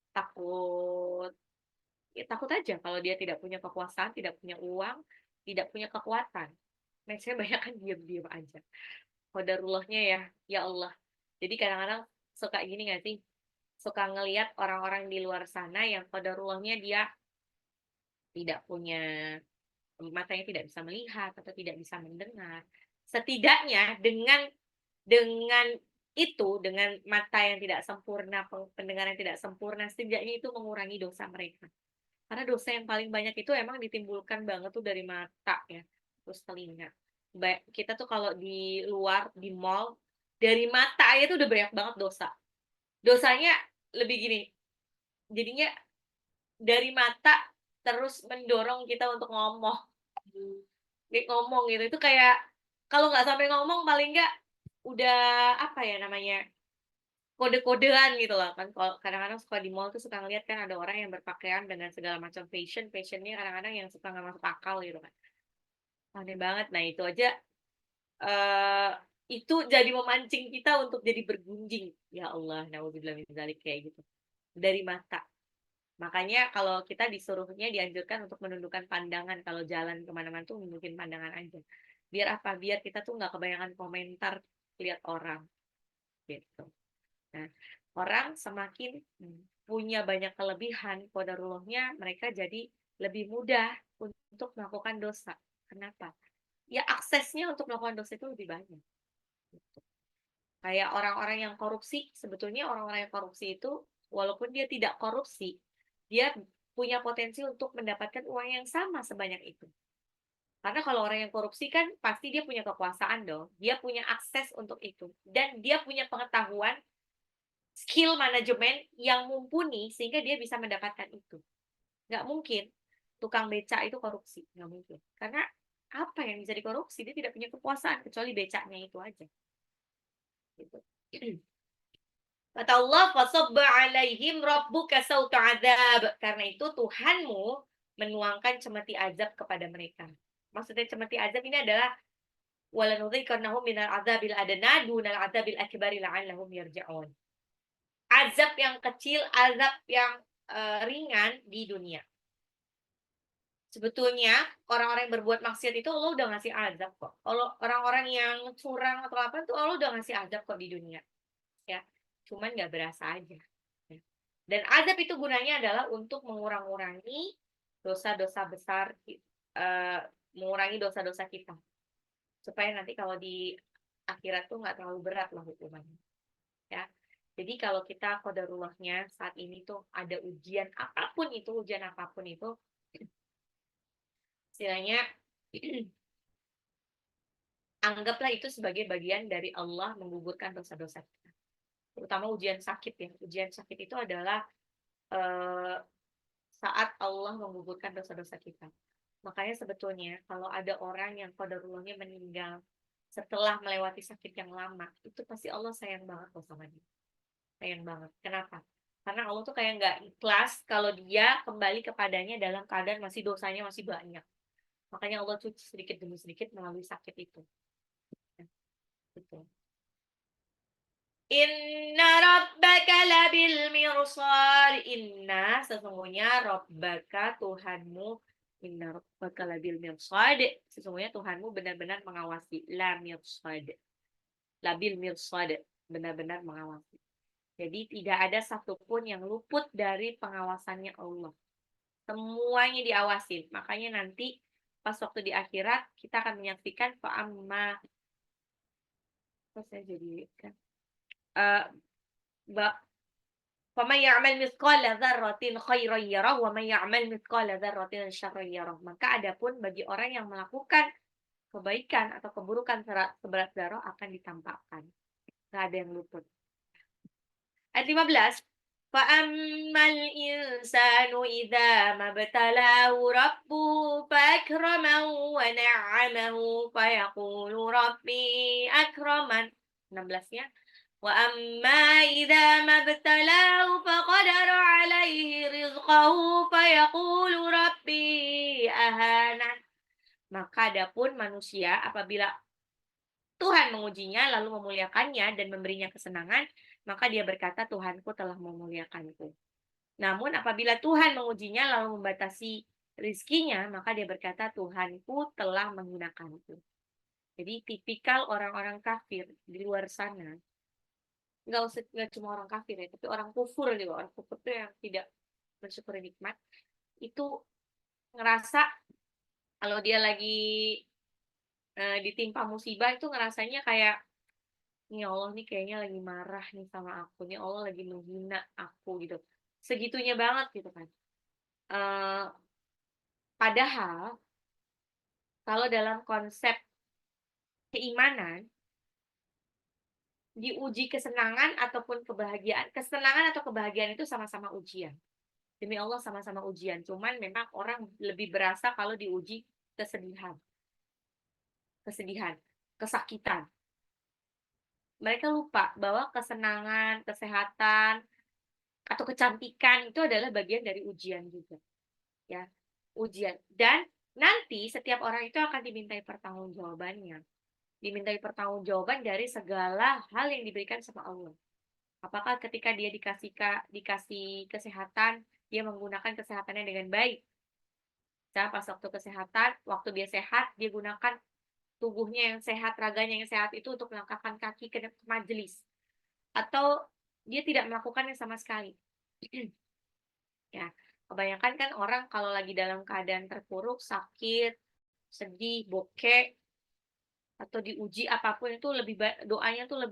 A: takut aja kalau dia tidak punya kekuasaan, tidak punya uang, tidak punya kekuatan. Saya banyak kan diam-diam aja. Qadarullahnya ya, ya Allah. Jadi kadang-kadang suka gini nggak sih? Suka ngelihat orang-orang di luar sana yang qadarullahnya dia tidak punya matanya, tidak bisa melihat atau tidak bisa mendengar. Setidaknya dengan itu, dengan mata yang tidak sempurna, pendengaran yang tidak sempurna, setidaknya itu mengurangi dosa mereka. Karena dosa yang paling banyak itu emang ditimbulkan banget tuh dari mata ya, terus telinga. Kita tuh kalau di luar, di mall, dari mata aja tuh udah banyak banget dosa. Dosanya lebih gini, jadinya dari mata terus mendorong kita untuk ngomong. Ngomong gitu, itu kayak kalau nggak sampai ngomong paling nggak udah apa ya namanya, kode-kodean gitu loh kan. Kalau kadang-kadang suka di mall tuh suka ngeliat kan ada orang yang berpakaian dengan segala macam fashionnya kadang-kadang yang suka nggak masuk akal gitu kan. Aneh banget. Nah itu aja eh itu jadi memancing kita untuk jadi bergunjing. Ya Allah, naudzubillah min dzalik kayak gitu. Dari mata. Makanya kalau kita disuruhnya dianjurkan untuk menundukkan pandangan kalau jalan kemana-mana tuh nundukin pandangan aja. Biar apa? Biar kita tuh nggak kebanyakan komentar lihat orang gitu. Nah, orang semakin punya banyak kelebihan, qadarullahnya mereka jadi lebih mudah untuk melakukan dosa. Kenapa? Ya aksesnya untuk melakukan dosa itu lebih banyak. Gitu. Kayak orang-orang yang korupsi, sebetulnya orang-orang yang korupsi itu walaupun dia tidak korupsi, dia punya potensi untuk mendapatkan uang yang sama sebanyak itu. Karena kalau orang yang korupsi kan pasti dia punya kekuasaan dong, dia punya akses untuk itu, dan dia punya pengetahuan, skill manajemen yang mumpuni sehingga dia bisa mendapatkan itu. Nggak mungkin tukang beca itu korupsi, nggak mungkin. Karena apa yang bisa dikorupsi? Dia tidak punya kekuasaan kecuali becanya itu aja. Gitu. Kata Allah, fasabba alaihim rabbuka sauta azab. Karena itu Tuhanmu menuangkan cemeti azab kepada mereka. Maksudnya cemeti azab ini adalah walanudhiqannahum minal azabil adna dunal azabil akbari la'allahum yarji'un. Azab yang kecil, azab yang ringan di dunia. Sebetulnya orang-orang yang berbuat maksiat itu Allah udah ngasih azab kok. Orang-orang yang curang atau apa tuh Allah udah ngasih azab kok di dunia. Ya, cuman nggak berasa aja. Ya. Dan azab itu gunanya adalah untuk mengurangi dosa-dosa besar, mengurangi dosa-dosa kita. Supaya nanti kalau di akhirat tuh nggak terlalu berat lah hukumannya. Ya. Jadi kalau kita qadarullahnya saat ini tuh ada ujian apapun itu, istilahnya anggaplah itu sebagai bagian dari Allah menggugurkan dosa-dosa kita. Terutama ujian sakit ya. Ujian sakit itu adalah eh, saat Allah menggugurkan dosa-dosa kita. Makanya sebetulnya kalau ada orang yang qadarullahnya meninggal setelah melewati sakit yang lama, itu pasti Allah sayang banget loh sama dia. Sayang banget. Kenapa? Karena Allah tuh kayak nggak ikhlas kalau dia kembali kepadanya dalam keadaan masih dosanya masih banyak. Makanya Allah cuci sedikit demi sedikit melalui sakit itu. Gitu. Inna rabbaka labil mirsad. Inna sesungguhnya rabbaka Tuhanmu Inna rabbaka labil mirsad. Sesungguhnya Tuhanmu benar-benar mengawasi. La mirsad. Labil mirsad. Benar-benar mengawasi. Jadi tidak ada satupun yang luput dari pengawasannya Allah. Semuanya diawasin. Makanya nanti pas waktu di akhirat kita akan menyaksikan fa'amma. Kok saya jadi kan? فَمَن يَعْمَلْ مِثْقَالَ ذَرَّةٍ خَيْرًا يَرَهُ وَمَن يَعْمَلْ مِثْقَالَ ذَرَّةٍ شَرًّا يَرَهُ. Maka adapun bagi orang yang melakukan kebaikan atau keburukan seberat zarah akan ditampakkan. Nggak ada yang luput. Ayat 15. فَأَمَّا الْإِنسَانُ إِذَا مَا ابْتَلَاهُ رَبُّهُ فَأَكْرَمَهُ وَنَعَّمَهُ فَيَقُولُ رَبِّي أَكْرَمَنِ. 16-nya. وَأَمَّا إِذَا مَا ابْتَلَاهُ فَقَدَرَ عَلَيْهِ رِزْقَهُ فَيَقُولُ رَبِّي أَهَانَنِ. Maka adapun manusia apabila Tuhan mengujinya lalu memuliakannya dan memberinya kesenangan, maka dia berkata Tuhanku telah memuliakanku. Namun apabila Tuhan mengujinya lalu membatasi rizkinya, maka dia berkata Tuhanku telah menghinakanku. Jadi tipikal orang-orang kafir di luar sana, nggak cuma orang kafir ya, tapi orang kufur juga. Orang kufur itu yang tidak bersyukur nikmat, itu ngerasa kalau dia lagi ditimpa musibah itu ngerasanya kayak nih Allah nih kayaknya lagi marah nih sama aku, nih Allah lagi menghina aku gitu. Segitunya banget gitu kan. Eh, Padahal kalau dalam konsep keimanan, diuji kesenangan ataupun kebahagiaan, kesenangan atau kebahagiaan itu sama-sama ujian. Demi Allah sama-sama ujian. Cuman memang orang lebih berasa kalau diuji kesedihan, kesakitan. Mereka lupa bahwa kesenangan, kesehatan, atau kecantikan itu adalah bagian dari ujian juga. Ya, ujian. Dan nanti setiap orang itu akan dimintai pertanggungjawabannya. Dimintai pertanggungjawaban dari segala hal yang diberikan sama Allah. Apakah ketika dia dikasih kesehatan, dia menggunakan kesehatannya dengan baik? Misalnya pas waktu kesehatan, waktu dia sehat, dia gunakan tubuhnya yang sehat, raganya yang sehat itu untuk melangkahkan kaki ke majelis. Atau dia tidak melakukannya sama sekali. Ya, kebanyakan kan orang kalau lagi dalam keadaan terpuruk, sakit, sedih, bokeh, atau diuji apapun itu doanya tuh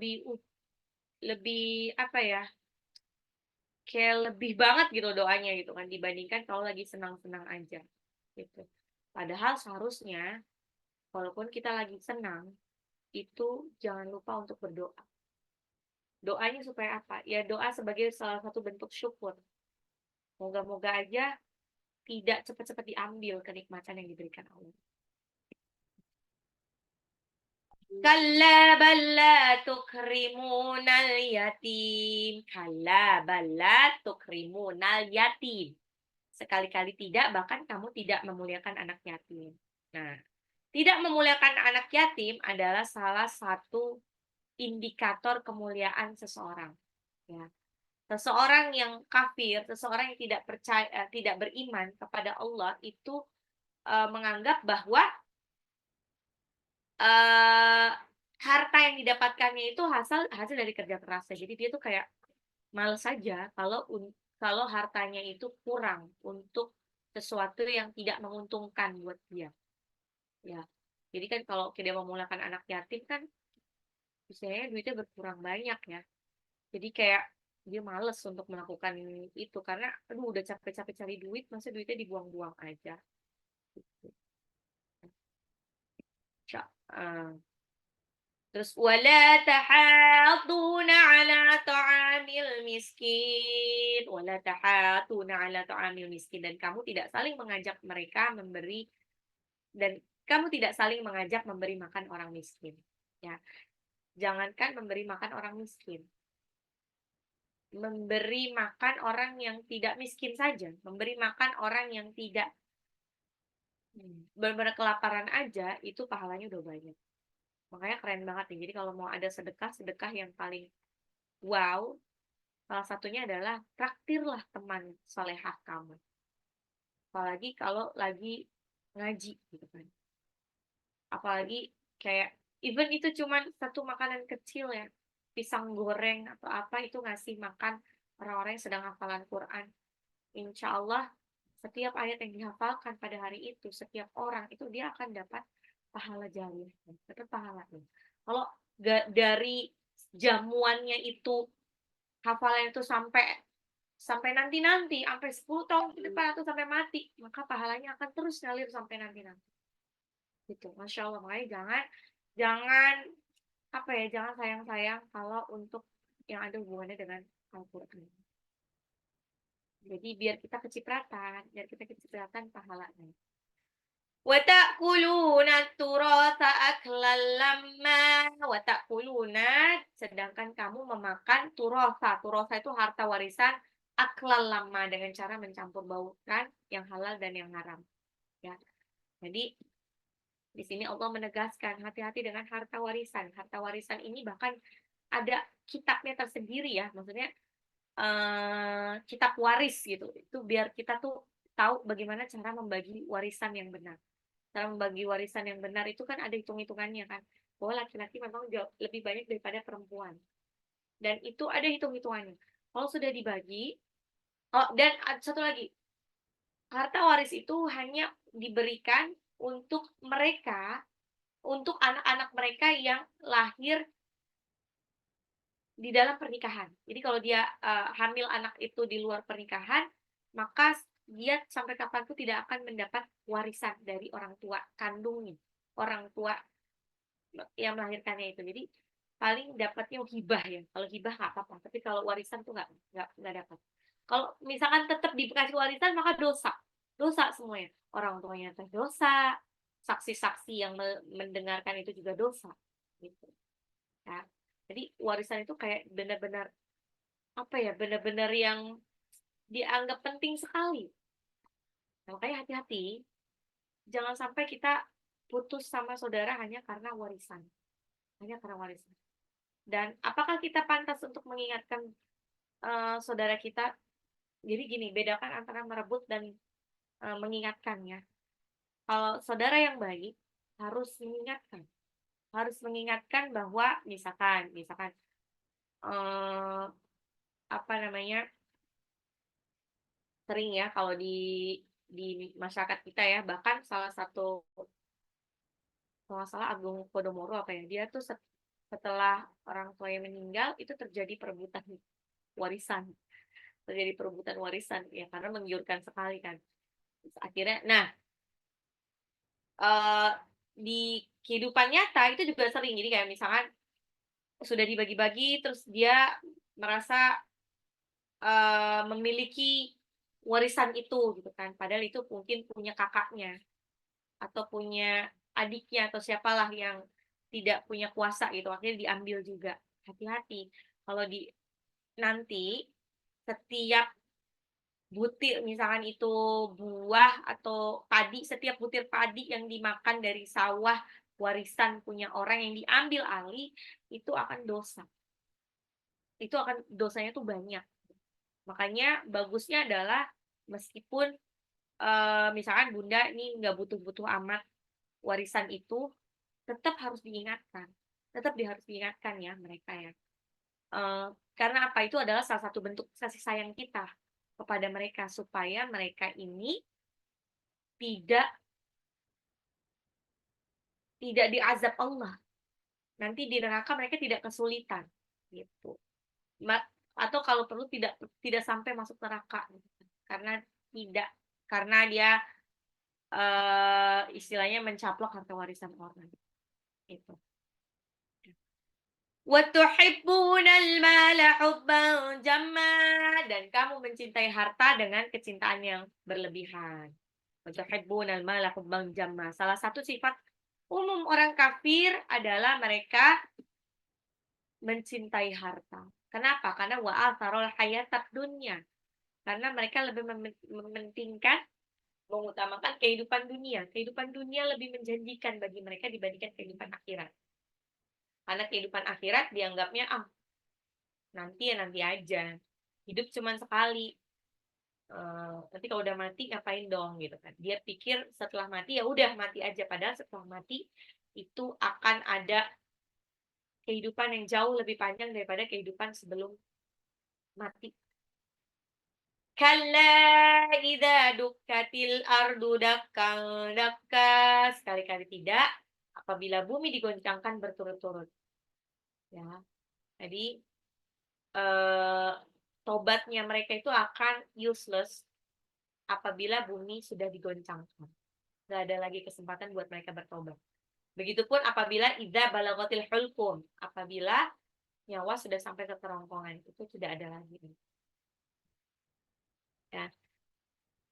A: lebih apa ya? Kayak lebih banget gitu doanya gitu kan dibandingkan kalau lagi senang-senang aja gitu. Padahal seharusnya walaupun kita lagi senang itu jangan lupa untuk berdoa. Doanya supaya apa? Ya doa sebagai salah satu bentuk syukur. Moga-moga aja tidak cepat-cepat diambil kenikmatan yang diberikan Allah. Kalla balla tukrimunal yatim. Kalla balla tukrimunal yatim. Sekali-kali tidak, bahkan kamu tidak memuliakan anak yatim. Nah, tidak memuliakan anak yatim adalah salah satu indikator kemuliaan seseorang. Ya. Seseorang yang kafir, seseorang yang tidak percaya, tidak beriman kepada Allah itu menganggap bahwa eh harta yang didapatkannya itu hasil hasil dari kerja kerasnya. Jadi dia tuh kayak males saja kalau hartanya itu kurang untuk sesuatu yang tidak menguntungkan buat dia. Ya. Jadi kan kalau dia memulakan anak yatim kan biasanya duitnya berkurang banyak ya. Jadi kayak dia males untuk melakukan itu karena aduh udah capek-capek cari duit masa duitnya dibuang-buang aja. Gitu. Terus wala tahadduna ala ta'amil miskin, wala tahadduna ala ta'amil miskin, dan kamu tidak saling mengajak mereka memberi, dan kamu tidak saling mengajak memberi makan orang miskin. Ya, jangankan memberi makan orang miskin, memberi makan orang yang tidak miskin saja, memberi makan orang yang tidak benar-benar kelaparan aja itu pahalanya udah banyak. Makanya keren banget nih. Jadi kalau mau ada sedekah yang paling wow, salah satunya adalah traktirlah teman solehah kamu. Apalagi kalau lagi ngaji gitu kan. Apalagi kayak even itu cuman satu makanan kecil ya, pisang goreng atau apa itu ngasih makan orang-orang yang sedang hafalan Quran. Insya Allah setiap ayat yang dihafalkan pada hari itu, setiap orang itu dia akan dapat pahala jariah, dapat pahalanya. Kalau dari jamuannya itu hafalan itu sampai sampai nanti-nanti, sampai 10 tahun ke depan atau sampai mati, maka pahalanya akan terus ngalir sampai nanti-nanti. Gitu, Masya Allah. Makanya jangan jangan apa ya, jangan sayang-sayang kalau untuk yang ada hubungannya dengan Al-Quran. Jadi biar kita kecipratan pahalanya. Wa ta'kuluna turatha aklan lamma wa ta'kuluna, sedangkan kamu memakan turatha. Turatha itu harta warisan aklan lamma, dengan cara mencampur baukan yang halal dan yang haram. Ya. Jadi di sini Allah menegaskan hati-hati dengan harta warisan. Harta warisan ini bahkan ada kitabnya tersendiri ya, maksudnya kitab waris gitu. Itu biar kita tuh tahu bagaimana cara membagi warisan yang benar. Cara membagi warisan yang benar itu kan ada hitung-hitungannya kan. Bahwa laki-laki memang jauh lebih banyak daripada perempuan. Dan itu ada hitung-hitungannya. Kalau sudah dibagi, oh dan satu lagi, harta waris itu hanya diberikan untuk mereka, untuk anak-anak mereka yang lahir di dalam pernikahan. Jadi kalau dia hamil anak itu di luar pernikahan, maka dia sampai kapanpun tidak akan mendapat warisan dari orang tua kandungnya, orang tua yang melahirkannya itu. Jadi paling dapatnya hibah ya. Kalau hibah nggak apa-apa, tapi kalau warisan tuh nggak dapat. Kalau misalkan tetap dikasih warisan maka dosa, dosa semuanya. Orang tuanya terdosa, saksi-saksi yang mendengarkan itu juga dosa. Gitu. Ya. Jadi warisan itu kayak benar-benar apa ya, benar-benar yang dianggap penting sekali. Nah, makanya hati-hati, jangan sampai kita putus sama saudara hanya karena warisan. Hanya karena warisan. Dan apakah kita pantas untuk mengingatkan saudara kita? Jadi gini, bedakan antara merebut dan mengingatkannya. Kalau saudara yang baik harus mengingatkan bahwa misalkan eh, apa namanya, sering ya kalau di masyarakat kita ya, bahkan kalau salah Agung Podomoro apa ya, dia tuh setelah orang tuanya meninggal itu terjadi perebutan warisan ya, karena menggiurkan sekali kan. Terus akhirnya nah eh, di kehidupan nyata itu juga sering, jadi kayak misalkan sudah dibagi-bagi terus dia merasa memiliki warisan itu gitu kan, padahal itu mungkin punya kakaknya atau punya adiknya atau siapalah yang tidak punya kuasa gitu, akhirnya diambil juga. Hati-hati kalau nanti setiap butir misalkan itu buah atau padi, setiap butir padi yang dimakan dari sawah warisan punya orang yang diambil alih, itu akan dosa. Itu akan dosanya tuh banyak. Makanya bagusnya adalah meskipun misalkan Bunda ini nggak butuh-butuh amat warisan itu, tetap harus diingatkan. Harus diingatkan ya mereka ya. Eh, karena apa? Itu adalah salah satu bentuk kasih sayang kita kepada mereka supaya mereka ini tidak tidak diazab Allah. Nanti di neraka mereka tidak kesulitan gitu. Atau kalau perlu tidak tidak sampai masuk neraka gitu. Karena tidak karena dia istilahnya mencaplok harta warisan orang itu. Wa tuhibbunal mala hubban jamma, dan kamu mencintai harta dengan kecintaan yang berlebihan. Wa tuhibbunal mala hubban jamma. Salah satu sifat umum orang kafir adalah mereka mencintai harta. Kenapa? Karena wa atharul hayatad dunya. Karena mereka lebih mementingkan, mengutamakan kehidupan dunia. Kehidupan dunia lebih menjanjikan bagi mereka dibandingkan kehidupan akhirat. Karena kehidupan akhirat dianggapnya nanti ya nanti aja. Hidup cuma sekali. nanti kalau udah mati ngapain dong gitu kan. Dia pikir setelah mati ya udah mati aja, padahal setelah mati itu akan ada kehidupan yang jauh lebih panjang daripada kehidupan sebelum mati. Kalla idza dukkatil ardu dakkan dakka, sekali-kali tidak apabila bumi digoncangkan berturut-turut. Ya. Jadi tobatnya mereka itu akan useless apabila bumi sudah digoncangkan. Nggak ada lagi kesempatan buat mereka bertobat. Begitupun apabila idza balaghatil hulqum, apabila nyawa sudah sampai ke kerongkongan, itu tidak ada lagi. Ya.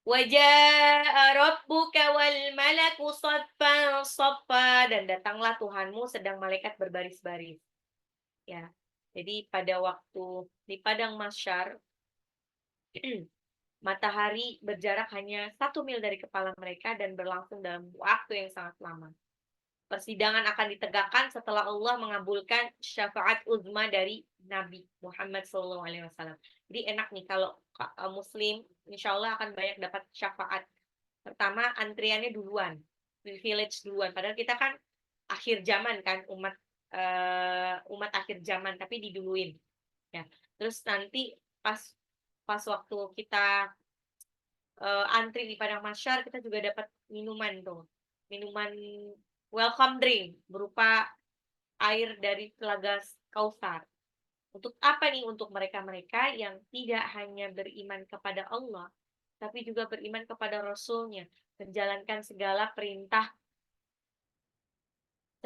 A: Wajaa rabbuka wal malaku saffan saffa, dan datanglah Tuhanmu sedang malaikat berbaris-baris. Ya. Jadi pada waktu di padang mahsyar matahari berjarak hanya 1 mil dari kepala mereka dan berlangsung dalam waktu yang sangat lama. Persidangan akan ditegakkan setelah Allah mengabulkan syafaat uzma dari Nabi Muhammad SAW. Jadi enak nih kalau Muslim, insya Allah akan banyak dapat syafaat. Pertama, antriannya duluan, privilege duluan. Padahal kita kan akhir zaman kan, umat akhir zaman, tapi diduluin. Ya. Terus nanti pas pas waktu kita antri di padang mahsyar, kita juga dapat minuman tuh, minuman welcome drink berupa air dari telaga Kautsar. Untuk apa nih? Untuk mereka-mereka yang tidak hanya beriman kepada Allah, tapi juga beriman kepada Rasulnya, menjalankan segala perintah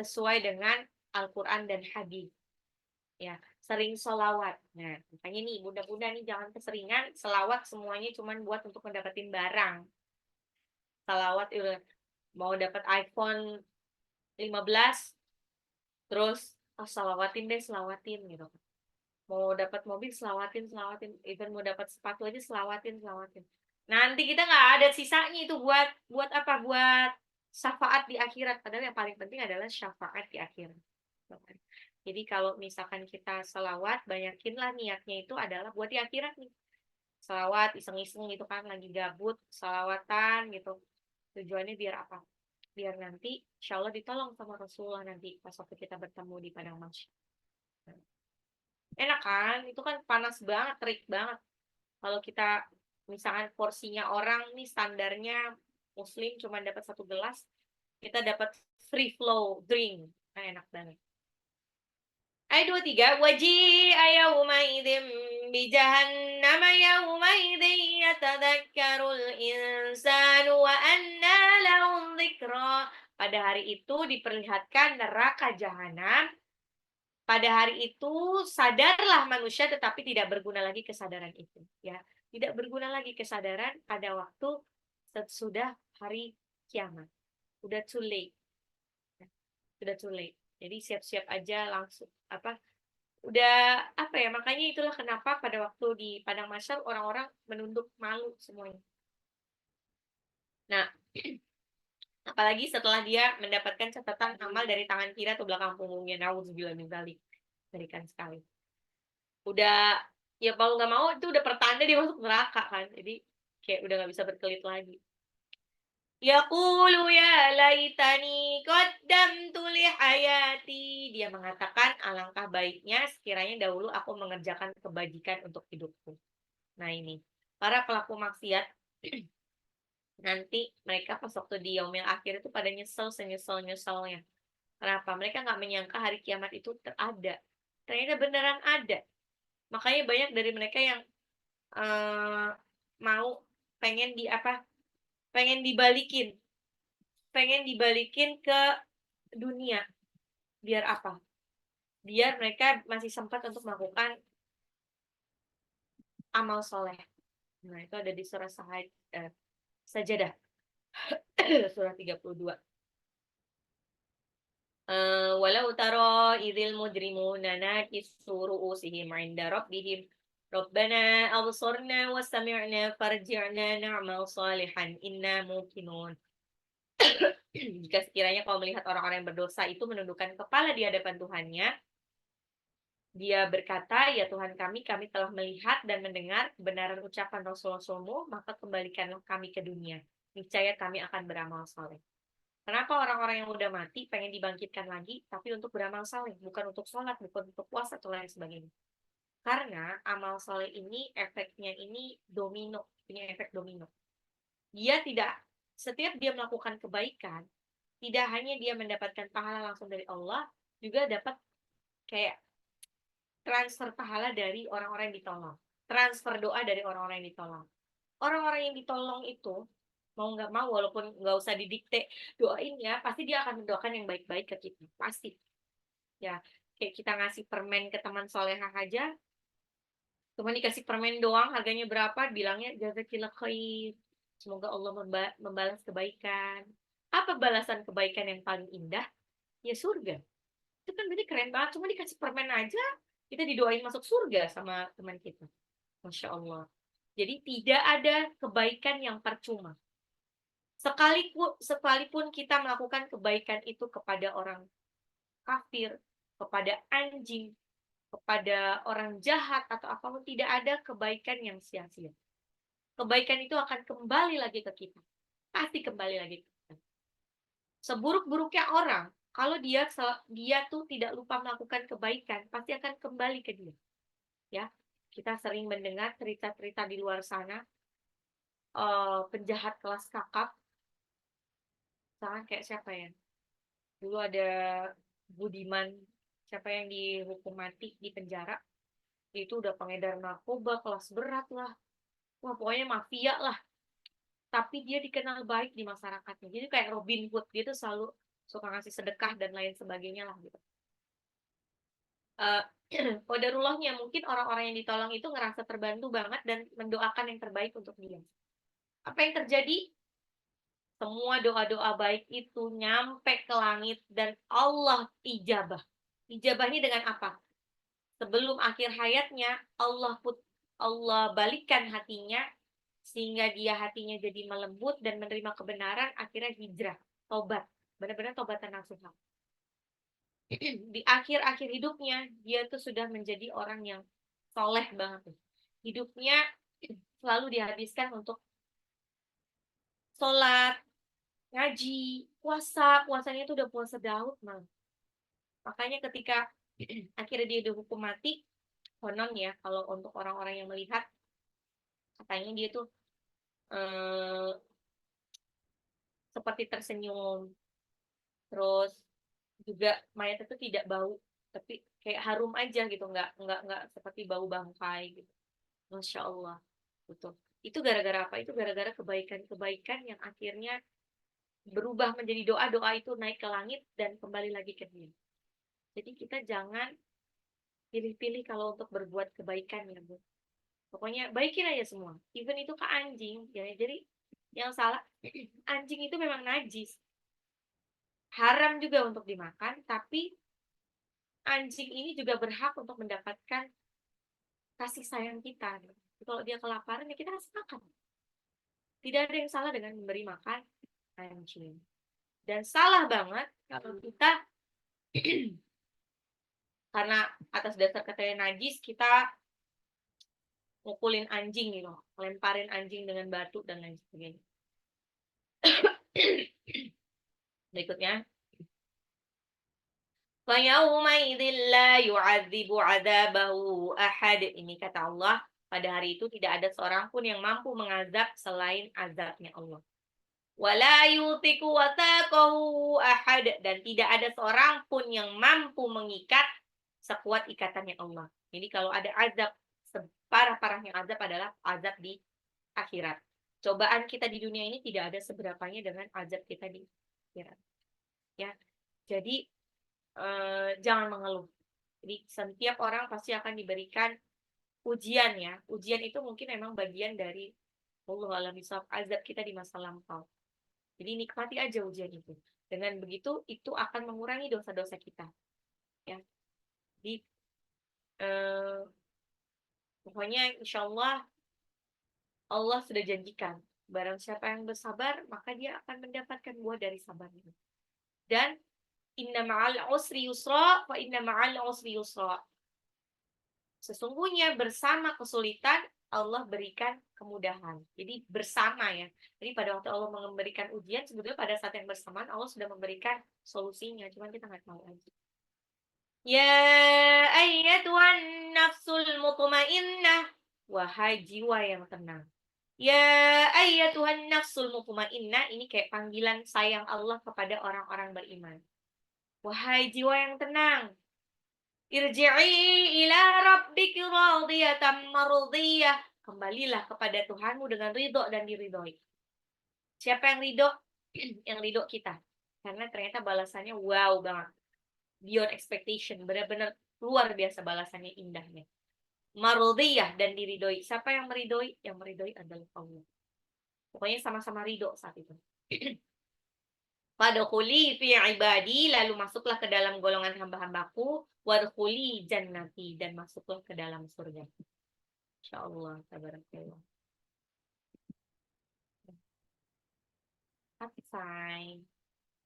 A: sesuai dengan Al-Quran dan hadis. Ya, sering sholawat. Nah, makanya nih, bunda-bunda nih jangan keseringan selawat semuanya cuma buat untuk mendapatkan barang. Salawat mau dapat iPhone 15, terus selawatin deh, selawatin gitu. Mau dapat mobil, selawatin, even mau dapat sepatu aja selawatin. Nanti kita nggak ada sisanya itu buat apa? Buat syafaat di akhirat. Padahal yang paling penting adalah syafaat di akhirat. Jadi kalau misalkan kita selawat, banyakinlah niatnya itu adalah buat di akhirat nih. Selawat iseng-iseng gitu kan, lagi gabut, selawatan gitu. Tujuannya biar apa? Biar nanti insya Allah ditolong sama Rasulullah nanti pas waktu kita bertemu di padang mahsyar. Enak kan? Itu kan panas banget, terik banget. Kalau kita misalkan porsinya orang nih standarnya Muslim cuma dapat 1 gelas, kita dapat free flow drink. Nah, enak banget. Ayat 23, waji'a yawmaidzin bijahannam yawmaidzin yatadzakkarul insanu wa anna lahu dzikra. Pada hari itu diperlihatkan neraka jahanam. Pada hari itu sadarlah manusia, tetapi tidak berguna lagi kesadaran itu, ya. Tidak berguna lagi kesadaran pada waktu sesudah hari kiamat. Udah too late. Sudah too late. Jadi siap-siap aja langsung udah ya, makanya itulah kenapa pada waktu di padang mahsyar orang-orang menunduk malu semuanya. Nah, apalagi setelah dia mendapatkan catatan amal dari tangan kiri atau belakang punggungnya. Nauzubillah min dzalik. Mengerikan sekali. Udah ya kalau nggak mau itu udah pertanda dia masuk neraka kan. Jadi kayak udah nggak bisa berkelit lagi. Yaqulu ya laitani qaddamtu li hayati. Dia mengatakan alangkah baiknya sekiranya dahulu aku mengerjakan kebajikan untuk hidupku. Nah ini, para pelaku maksiat nanti mereka pas waktu di yaumil akhir itu pada nyesel senyesel-nyeselnya. Kenapa? Mereka nggak menyangka hari kiamat itu ada. Ternyata beneran ada. Makanya banyak dari mereka yang mau pengen pengen dibalikin ke dunia. Biar apa? Biar mereka masih sempat untuk melakukan amal soleh. Nah, itu ada di surah Sajadah. Surah 32. Walau taro idil mujrimuna nakisu ru'usihim 'inda rabbihim Rabbana absorna wa sami'na farji'na na'mal salihan inna muqinun. Jika sekiranya kau melihat orang-orang yang berdosa itu menundukkan kepala di hadapan Tuhannya, Dia berkata, ya Tuhan kami telah melihat dan mendengar kebenaran ucapan Rasul-Rasulmu, maka kembalikanlah kami ke dunia. Niscaya kami akan beramal saleh. Kenapa orang-orang yang udah mati pengen dibangkitkan lagi, tapi untuk beramal saleh, bukan untuk sholat, bukan untuk puasa, atau lain sebagainya. Karena amal saleh ini efeknya ini domino, punya efek domino. Setiap dia melakukan kebaikan, tidak hanya dia mendapatkan pahala langsung dari Allah, juga dapat kayak transfer pahala dari orang-orang yang ditolong, transfer doa dari orang-orang yang ditolong. Orang-orang yang ditolong itu mau nggak mau, walaupun nggak usah didikte doain ya, pasti dia akan mendoakan yang baik-baik ke kita, pasti. Ya, kayak kita ngasih permen ke teman solehah aja, cuma dikasih permen doang, harganya berapa, bilangnya jazakillah khair, semoga Allah membalas kebaikan. Apa balasan kebaikan yang paling indah? Ya surga. Itu kan berarti keren banget, cuma dikasih permen aja kita didoain masuk surga sama teman kita. Masya Allah. Jadi tidak ada kebaikan yang percuma. Sekalipun kita melakukan kebaikan itu kepada orang kafir, kepada anjing, kepada orang jahat atau apapun, tidak ada kebaikan yang sia-sia. Kebaikan itu akan kembali lagi ke kita. Pasti kembali lagi ke kita. Seburuk-buruknya orang, kalau dia tuh tidak lupa melakukan kebaikan, pasti akan kembali ke dia. Ya, kita sering mendengar cerita-cerita di luar sana, penjahat kelas kakap, misalnya kayak siapa ya? Dulu ada Budiman, siapa yang dihukum mati di penjara, itu udah pengedar narkoba kelas berat lah. Wah, pokoknya mafia lah. Tapi dia dikenal baik di masyarakatnya. Jadi kayak Robin Hood, dia tuh selalu suka ngasih sedekah dan lain sebagainya lah gitu. Qadarullahnya mungkin orang-orang yang ditolong itu ngerasa terbantu banget dan mendoakan yang terbaik untuk dia. Apa yang terjadi? Semua doa-doa baik itu nyampe ke langit dan Allah ijabah. Ijabahnya dengan apa? Sebelum akhir hayatnya, Allah balikkan hatinya sehingga dia hatinya jadi melembut dan menerima kebenaran, akhirnya hijrah, tobat. Benar-benar tobatan nasuha. Di akhir-akhir hidupnya, dia tuh sudah menjadi orang yang soleh banget. Hidupnya selalu dihabiskan untuk sholat, ngaji, puasanya itu udah puasa Daud malah. Makanya ketika akhirnya dia dihukum mati, konon ya, kalau untuk orang-orang yang melihat, katanya dia tuh eh, seperti tersenyum, terus juga mayat itu tidak bau, tapi kayak harum aja gitu, nggak seperti bau bangkai gitu. Masya Allah, betul. Itu gara-gara apa? Itu gara-gara kebaikan-kebaikan yang akhirnya berubah menjadi doa-doa itu naik ke langit dan kembali lagi ke dia. Jadi kita jangan pilih-pilih kalau untuk berbuat kebaikan ya Bu. Pokoknya baikin aja semua. Even itu ke anjing ya. Jadi yang salah anjing itu memang najis. Haram juga untuk dimakan, tapi anjing ini juga berhak untuk mendapatkan kasih sayang kita. Kalau dia kelaparan ya kita kasih makan. Tidak ada yang salah dengan memberi makan anjing. Dan salah banget kalau kita karena atas dasar katanya najis kita mukulin anjing gitu, lemparin anjing dengan batu dan lain sebagainya. Berikutnya, فَيَوْمَئِذٍ لَا يُعَذِّبُ عَذَابَهُ أَحَدٌ. Ini kata Allah, pada hari itu tidak ada seorang pun yang mampu mengazab selain azabnya Allah. وَلَا يُوثِقُ وَثَاقَهُ أَحَدٌ. Dan tidak ada seorang pun yang mampu mengikat sekuat ikatannya Allah. Jadi kalau ada azab, separah-parahnya azab adalah azab di akhirat. Cobaan kita di dunia ini tidak ada seberapanya dengan azab kita di akhirat. Ya, jadi jangan mengeluh. Jadi setiap orang pasti akan diberikan ujian ya. Ujian itu mungkin memang bagian dari Allah alam azab kita di masa lampau. Jadi nikmati aja ujian itu. Dengan begitu itu akan mengurangi dosa-dosa kita. Ya. Jadi pokoknya insya Allah sudah janjikan. Barang siapa yang bersabar, maka dia akan mendapatkan buah dari sabarnya. Dan inna ma'al usri yusra wa inna ma'al usri yusra. Sesungguhnya bersama kesulitan Allah berikan kemudahan. Jadi bersama ya. Jadi pada waktu Allah memberikan ujian, sebetulnya pada saat yang bersamaan Allah sudah memberikan solusinya. Cuman kita nggak tahu aja. Ya ayyatuhan nafsul mutmainnah. Wahai jiwa yang tenang. Ya ayyatuhan nafsul mutmainnah. Ini kayak panggilan sayang Allah kepada orang-orang beriman. Wahai jiwa yang tenang. Irji'i ila rabbiki radiyatan mardiyah. Kembalilah kepada Tuhanmu dengan ridho dan diridhoi. Siapa yang ridho? Yang ridho kita. Karena ternyata balasannya wow banget. Beyond expectation. Benar-benar luar biasa balasannya, indahnya. Mardiyah dan diridhoi. Siapa yang meridhoi? Yang meridhoi adalah Allah. Pokoknya sama-sama ridho saat itu. Fadkhuli fi ibadi, lalu masuklah ke dalam golongan hamba-hambaku, wadkhuli jannati, dan masuklah ke dalam surga. Insyaallah, tabarakallah. Selesai.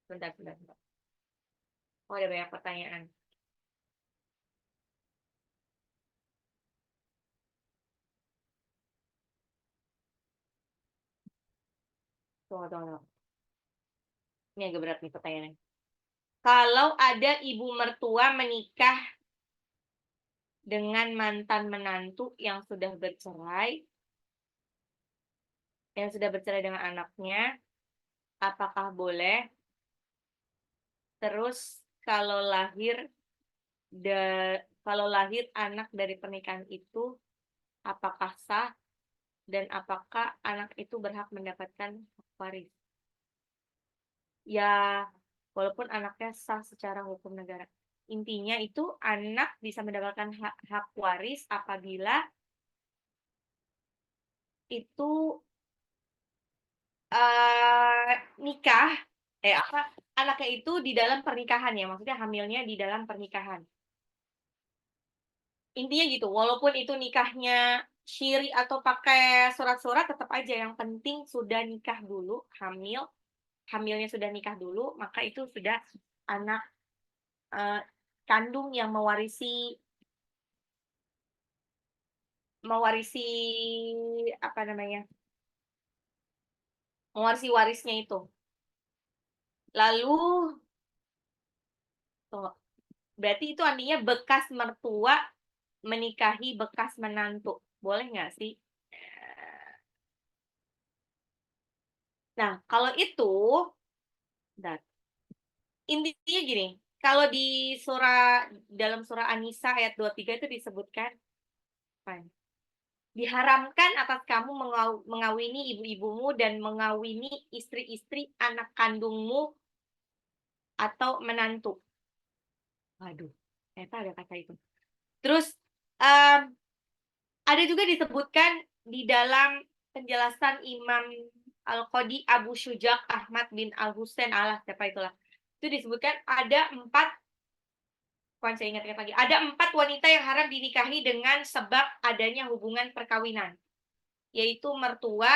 A: Bentar. Oh, ada banyak pertanyaan. Tunggu. Ini agak berat nih pertanyaannya. Kalau ada ibu mertua menikah dengan mantan menantu yang sudah bercerai dengan anaknya, apakah boleh? Terus kalau lahir anak dari pernikahan itu, apakah sah? Dan apakah anak itu berhak mendapatkan hak waris? Ya, walaupun anaknya sah secara hukum negara. Intinya itu anak bisa mendapatkan hak waris apabila itu nikah, anaknya itu di dalam pernikahan ya, maksudnya hamilnya di dalam pernikahan. Intinya gitu, walaupun itu nikahnya syiri atau pakai surat-surat, tetap aja yang penting sudah nikah dulu, hamilnya sudah nikah dulu, maka itu sudah anak kandung yang mewarisi apa namanya? Mewarisi warisnya itu. Lalu berarti itu artinya bekas mertua menikahi bekas menantu. Boleh nggak sih? Nah, kalau itu, intinya gini, kalau di dalam surah An-Nisa ayat 23 itu disebutkan, diharamkan atas kamu mengawini ibu-ibumu dan mengawini istri-istri anak kandungmu atau menantu. Waduh, ternyata ada kata itu. Terus, ada juga disebutkan di dalam penjelasan Imam Al-Qadi Abu Syujaq Ahmad bin Al-Husain siapa itulah. Itu disebutkan ada 4, saya ingat lagi, ada 4 wanita yang haram dinikahi dengan sebab adanya hubungan perkawinan, yaitu mertua,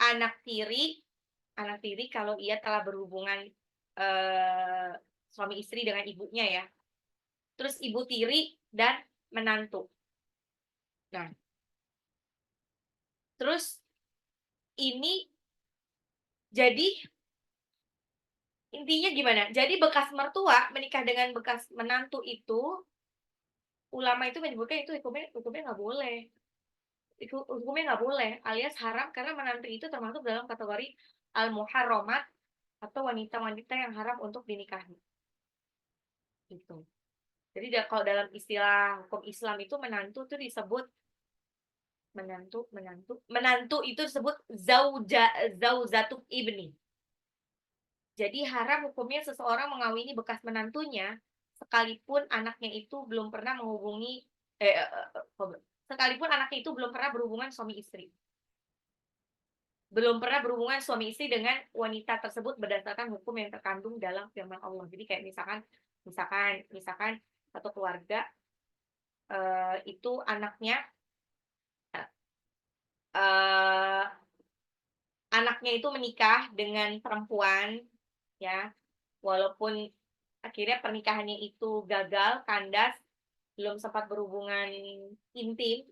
A: anak tiri kalau ia telah berhubungan suami istri dengan ibunya ya, terus ibu tiri dan menantu. Nah, terus ini jadi intinya gimana? Jadi bekas mertua menikah dengan bekas menantu itu, ulama itu menyebutkan itu hukumnya nggak boleh. Hukumnya nggak boleh, alias haram, karena menantu itu termasuk dalam kategori al-muharramat atau wanita-wanita yang haram untuk dinikahi. Gitu. Jadi kalau dalam istilah hukum Islam itu menantu itu disebut menantu itu disebut zaujatu ibni. Jadi haram hukumnya seseorang mengawini bekas menantunya sekalipun anaknya itu belum pernah berhubungan suami istri. Belum pernah berhubungan suami istri dengan wanita tersebut berdasarkan hukum yang terkandung dalam firman Allah. Jadi kayak misalkan satu keluarga itu anaknya itu menikah dengan perempuan ya, walaupun akhirnya pernikahannya itu gagal, kandas, belum sempat berhubungan intim,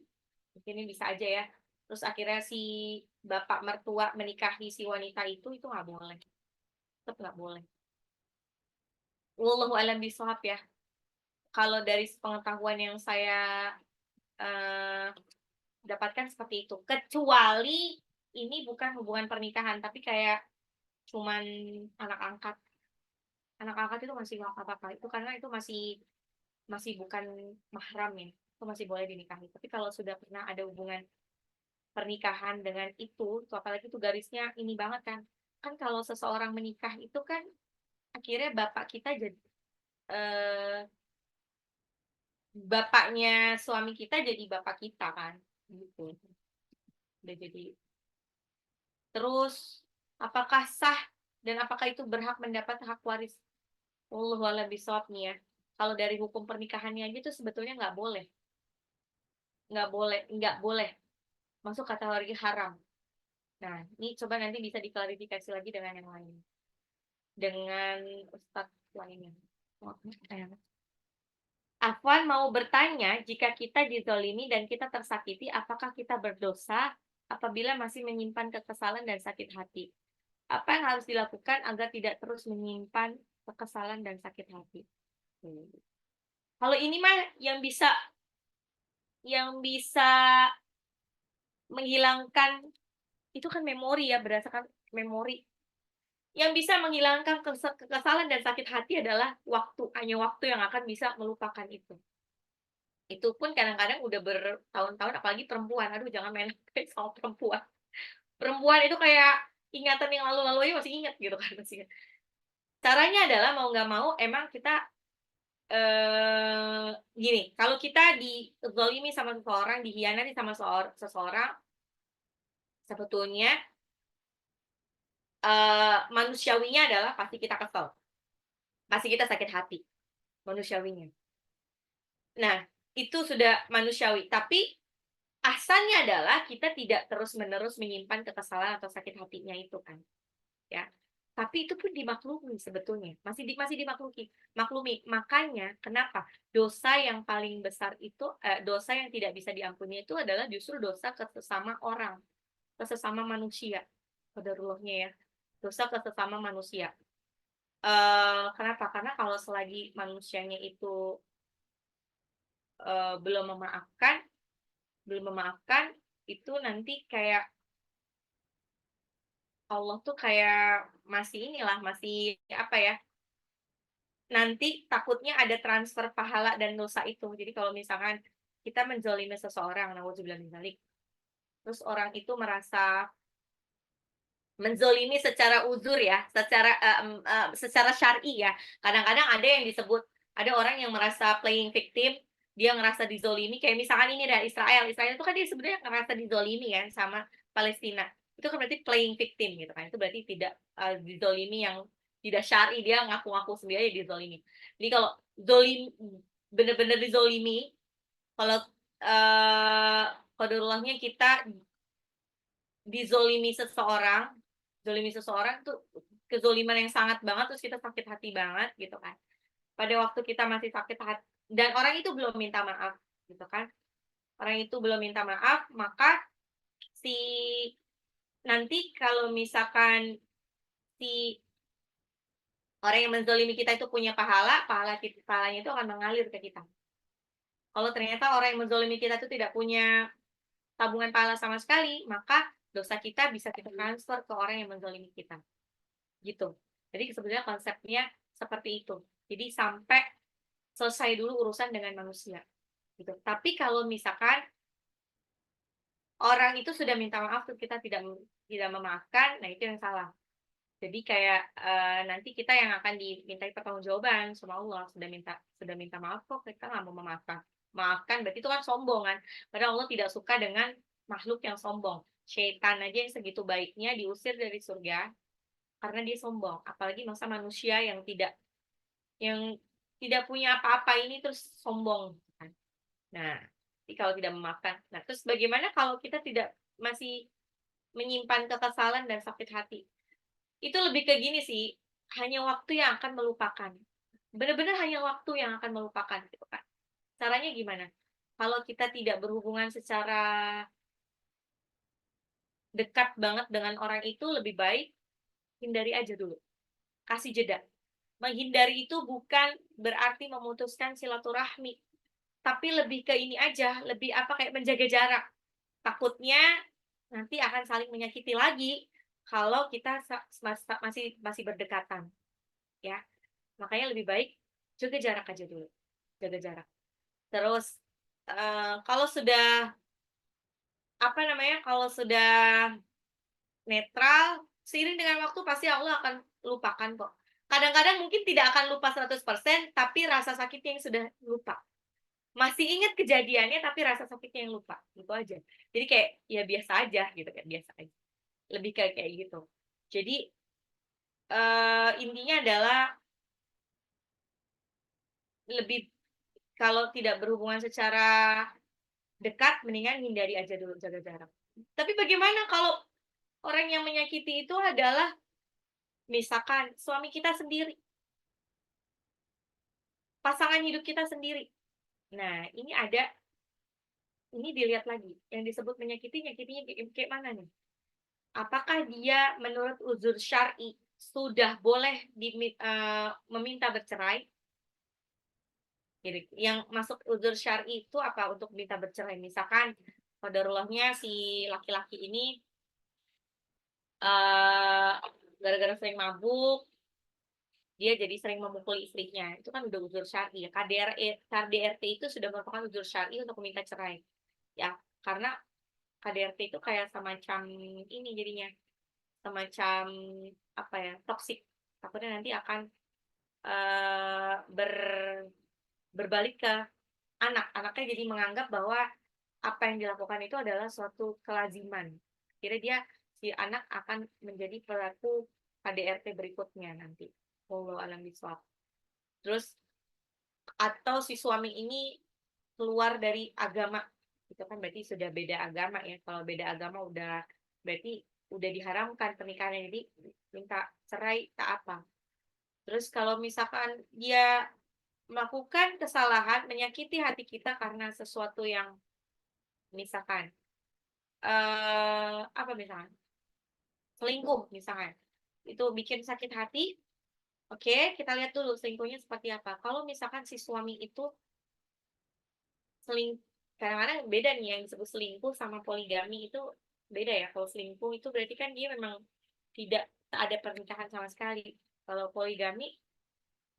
A: mungkin ini bisa aja ya. Terus akhirnya si bapak mertua menikahi si wanita itu nggak boleh, tetap nggak boleh. Wallahu a'lam bishawab ya. Kalau dari pengetahuan yang saya eh, dapatkan seperti itu. Kecuali ini bukan hubungan pernikahan, tapi kayak cuman anak angkat. Anak angkat itu masih nggak apa-apa. Itu karena itu masih masih bukan mahram ya. Itu masih boleh dinikahi. Tapi kalau sudah pernah ada hubungan pernikahan dengan itu apalagi itu garisnya ini banget kan. Kan kalau seseorang menikah itu kan akhirnya bapak kita jadi eh, bapaknya suami kita jadi bapak kita kan gitu. Udah jadi. Terus apakah sah dan apakah itu berhak mendapat hak waris? Wallahu a'lam bishawab nih ya. Kalau dari hukum pernikahannya aja tuh sebetulnya nggak boleh masuk kategori haram. Nah, ini coba nanti bisa diklarifikasi lagi dengan yang lain, dengan ustadz lainnya. Afwan mau bertanya, jika kita dizolimi dan kita tersakiti, apakah kita berdosa apabila masih menyimpan kekesalan dan sakit hati? Apa yang harus dilakukan agar tidak terus menyimpan kekesalan dan sakit hati? Kalau ini mah yang bisa menghilangkan itu kan memori ya, berdasarkan memori. Yang bisa menghilangkan kekesalan dan sakit hati adalah waktu, hanya waktu yang akan bisa melupakan itu. Itu pun kadang-kadang udah bertahun-tahun, apalagi perempuan. Aduh, jangan main soal perempuan. Perempuan itu kayak ingatan yang lalu-lalu aja masih ingat gitu kan. Masih ingat. Caranya adalah mau nggak mau emang kita gini, kalau kita dizolimi sama seseorang, dihianati sama seseorang, sebetulnya manusiawinya adalah pasti kita kesel, pasti kita sakit hati, manusiawinya. Nah, itu sudah manusiawi, tapi asalnya adalah kita tidak terus-menerus menyimpan kekesalan atau sakit hatinya itu kan, ya. Tapi itu pun dimaklumi sebetulnya, masih dimaklumi. Maklumi. Makanya kenapa dosa yang paling besar itu dosa yang tidak bisa diampuni itu adalah justru dosa ke sesama orang, ke sesama manusia. Qadarullahnya ya. Dosa ke sesama manusia. Kenapa? Karena kalau selagi manusianya itu belum memaafkan itu nanti kayak Allah tuh kayak masih inilah, masih apa ya? Nanti takutnya ada transfer pahala dan dosa itu. Jadi kalau misalkan kita menzolimi seseorang, nauzubillah min dzalik, terus orang itu merasa menzolimi secara uzur ya, secara syar'i ya. Kadang-kadang ada yang disebut, ada orang yang merasa playing victim, dia ngerasa dizolimi, kayak misalkan ini dari Israel. Israel itu kan dia sebenarnya ngerasa dizolimi kan sama Palestina. Itu kan berarti playing victim gitu kan. Itu berarti tidak dizolimi yang tidak syar'i, dia ngaku-ngaku sendiri dizolimi. Jadi kalau zolim bener-bener dizolimi, kalau qadarullah-nya kita zolimi seseorang tuh kezoliman yang sangat banget, terus kita sakit hati banget gitu kan. Pada waktu kita masih sakit hati dan orang itu belum minta maaf gitu kan. Orang itu belum minta maaf, maka si nanti kalau misalkan si orang yang menzolimi kita itu punya pahalanya itu akan mengalir ke kita. Kalau ternyata orang yang menzolimi kita itu tidak punya tabungan pahala sama sekali, maka dosa kita bisa kita transfer ke orang yang menzolimi kita. Gitu. Jadi sebenarnya konsepnya seperti itu. Jadi sampai selesai dulu urusan dengan manusia. Gitu. Tapi kalau misalkan orang itu sudah minta maaf tuh kita tidak memaafkan, nah itu yang salah. Jadi kayak nanti kita yang akan dimintai pertanggungjawaban sama Allah, sudah minta maaf kok kita nggak mau memaafkan. Maafkan berarti itu kan sombong kan. Padahal Allah tidak suka dengan makhluk yang sombong. Syaitan aja yang segitu baiknya diusir dari surga karena dia sombong. Apalagi masa manusia yang tidak punya apa-apa ini terus sombong kan. Nah, jadi kalau tidak memaafkan. Nah, terus bagaimana kalau kita tidak masih menyimpan kekesalan dan sakit hati? Itu lebih ke gini sih, hanya waktu yang akan melupakan. Benar-benar hanya waktu yang akan melupakan gitu kan. Caranya gimana? Kalau kita tidak berhubungan secara dekat banget dengan orang itu, lebih baik hindari aja dulu. Kasih jeda. Menghindari itu bukan berarti memutuskan silaturahmi, tapi lebih ke ini aja, lebih apa, kayak menjaga jarak. Takutnya nanti akan saling menyakiti lagi kalau kita masih berdekatan, ya. Makanya lebih baik jaga jarak aja dulu, jaga jarak. Terus, kalau sudah, apa namanya, kalau sudah netral, seiring dengan waktu pasti Allah akan lupakan kok. Kadang-kadang mungkin tidak akan lupa 100%, tapi rasa sakitnya yang sudah lupa. Masih ingat kejadiannya, tapi rasa sakitnya yang lupa, gitu aja. Jadi kayak, ya biasa aja gitu kan, biasa aja. Lebih kayak gitu. Jadi, intinya adalah lebih, kalau tidak berhubungan secara dekat, mendingan hindari aja dulu, jaga jarak. Tapi bagaimana kalau orang yang menyakiti itu adalah misalkan suami kita sendiri, pasangan hidup kita sendiri. Nah, ini dilihat lagi, yang disebut menyakiti, nyakitinya kayak mana nih? Apakah dia menurut uzur syar'i sudah boleh meminta bercerai? Jadi, yang masuk uzur syar'i itu apa untuk minta bercerai? Misalkan qadarullahnya si laki-laki ini eh gara-gara sering mabuk, dia jadi sering memukuli istrinya. Itu kan udah uzur syar'i ya. KDRT itu sudah merupakan uzur syar'i untuk meminta cerai. Ya, karena KDRT itu kayak semacam ini jadinya, semacam apa ya, toksik. Takutnya nanti akan eh, ber berbalik ke anak-anaknya, jadi menganggap bahwa apa yang dilakukan itu adalah suatu kelaziman. Kira dia, si anak akan menjadi pelaku KDRT berikutnya nanti. Wallahu a'lam bishawab. Terus, atau si suami ini keluar dari agama, itu kan berarti sudah beda agama ya. Kalau beda agama udah berarti udah diharamkan pernikahannya, jadi minta cerai tak apa. Terus kalau misalkan dia melakukan kesalahan menyakiti hati kita karena sesuatu yang misalkan apa misalkan selingkuh misalkan, itu bikin sakit hati. Oke, kita lihat dulu selingkuhnya seperti apa. Kalau misalkan si suami itu seling kadang-kadang beda nih, yang disebut selingkuh sama poligami itu beda ya. Kalau selingkuh itu berarti kan dia memang tidak ada pernikahan sama sekali. Kalau poligami,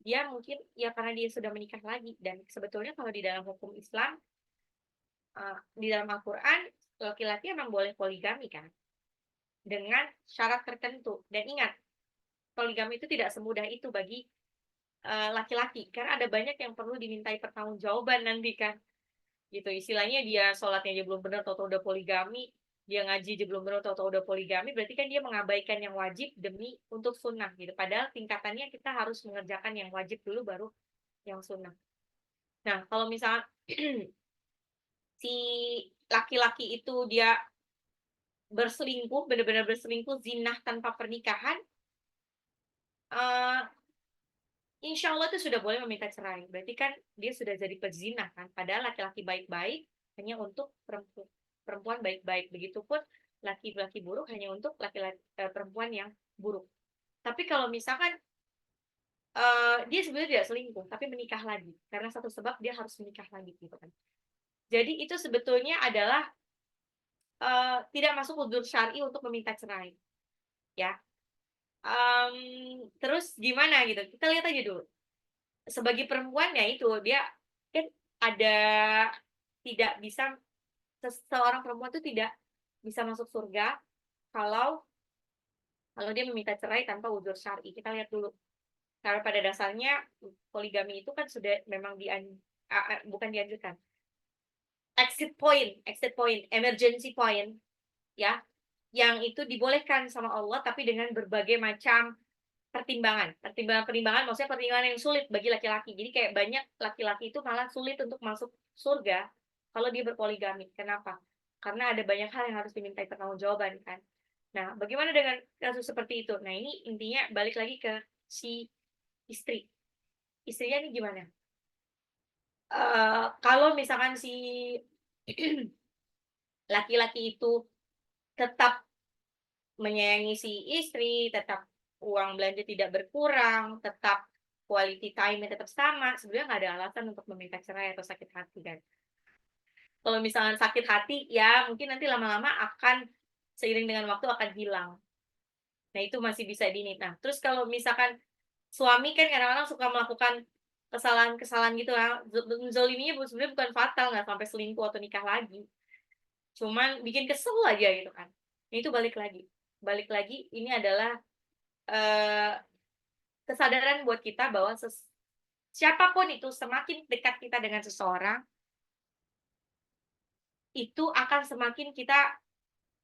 A: dia mungkin ya karena dia sudah menikah lagi. Dan sebetulnya kalau di dalam hukum Islam, di dalam Al-Quran, laki-laki emang boleh poligami kan, dengan syarat tertentu. Dan ingat, poligami itu tidak semudah itu bagi laki-laki, karena ada banyak yang perlu dimintai pertanggungjawaban nanti kan, gitu. Istilahnya dia sholatnya aja belum benar, tau-tau udah poligami. Dia ngaji aja belum benar, tau-tau udah poligami. Berarti kan dia mengabaikan yang wajib demi untuk sunnah gitu. Padahal tingkatannya kita harus mengerjakan yang wajib dulu, baru yang sunnah. Nah, kalau misalnya si laki-laki itu dia berselingkuh, benar-benar berselingkuh, zinah tanpa pernikahan, uh, insya Allah itu sudah boleh meminta cerai. Berarti kan dia sudah jadi pezina kan. Padahal laki-laki baik-baik hanya untuk perempuan baik-baik. Begitupun laki-laki buruk hanya untuk perempuan yang buruk. Tapi kalau misalkan dia sebenarnya tidak selingkuh, tapi menikah lagi. Karena satu sebab dia harus menikah lagi gitu kan. Jadi itu sebetulnya adalah tidak masuk udzur syar'i untuk meminta cerai. Ya. Terus gimana gitu? Kita lihat aja dulu. Sebagai perempuan ya itu dia kan ada, tidak bisa, seorang perempuan itu tidak bisa masuk surga kalau kalau dia meminta cerai tanpa udzur syar'i. Kita lihat dulu. Karena pada dasarnya poligami itu kan sudah memang bukan dianjurkan. Exit point, emergency point, ya, yang itu dibolehkan sama Allah, tapi dengan berbagai macam pertimbangan maksudnya pertimbangan yang sulit bagi laki-laki. Jadi kayak banyak laki-laki itu malah sulit untuk masuk surga kalau dia berpoligami. Kenapa? Karena ada banyak hal yang harus dimintai pertanggungjawaban kan. Nah, bagaimana dengan kasus seperti itu? Nah, ini intinya balik lagi ke si istri. Istrinya ini gimana? kalau misalkan si laki-laki itu tetap menyayangi si istri, tetap uang belanja tidak berkurang, tetap quality time-nya tetap sama, sebenarnya nggak ada alasan untuk meminta cerai atau sakit hati kan. Kalau misalkan sakit hati, ya mungkin nanti lama-lama akan seiring dengan waktu akan hilang. Nah, itu masih bisa Nah, terus kalau misalkan suami kan kadang-kadang suka melakukan kesalahan-kesalahan gitu ya, zoliminya sebenarnya bukan fatal, nggak sampai selingkuh atau nikah lagi. Cuman bikin kesel aja gitu kan. Nah, itu balik lagi. Balik lagi ini adalah kesadaran buat kita bahwa siapapun itu semakin dekat kita dengan seseorang, itu akan semakin kita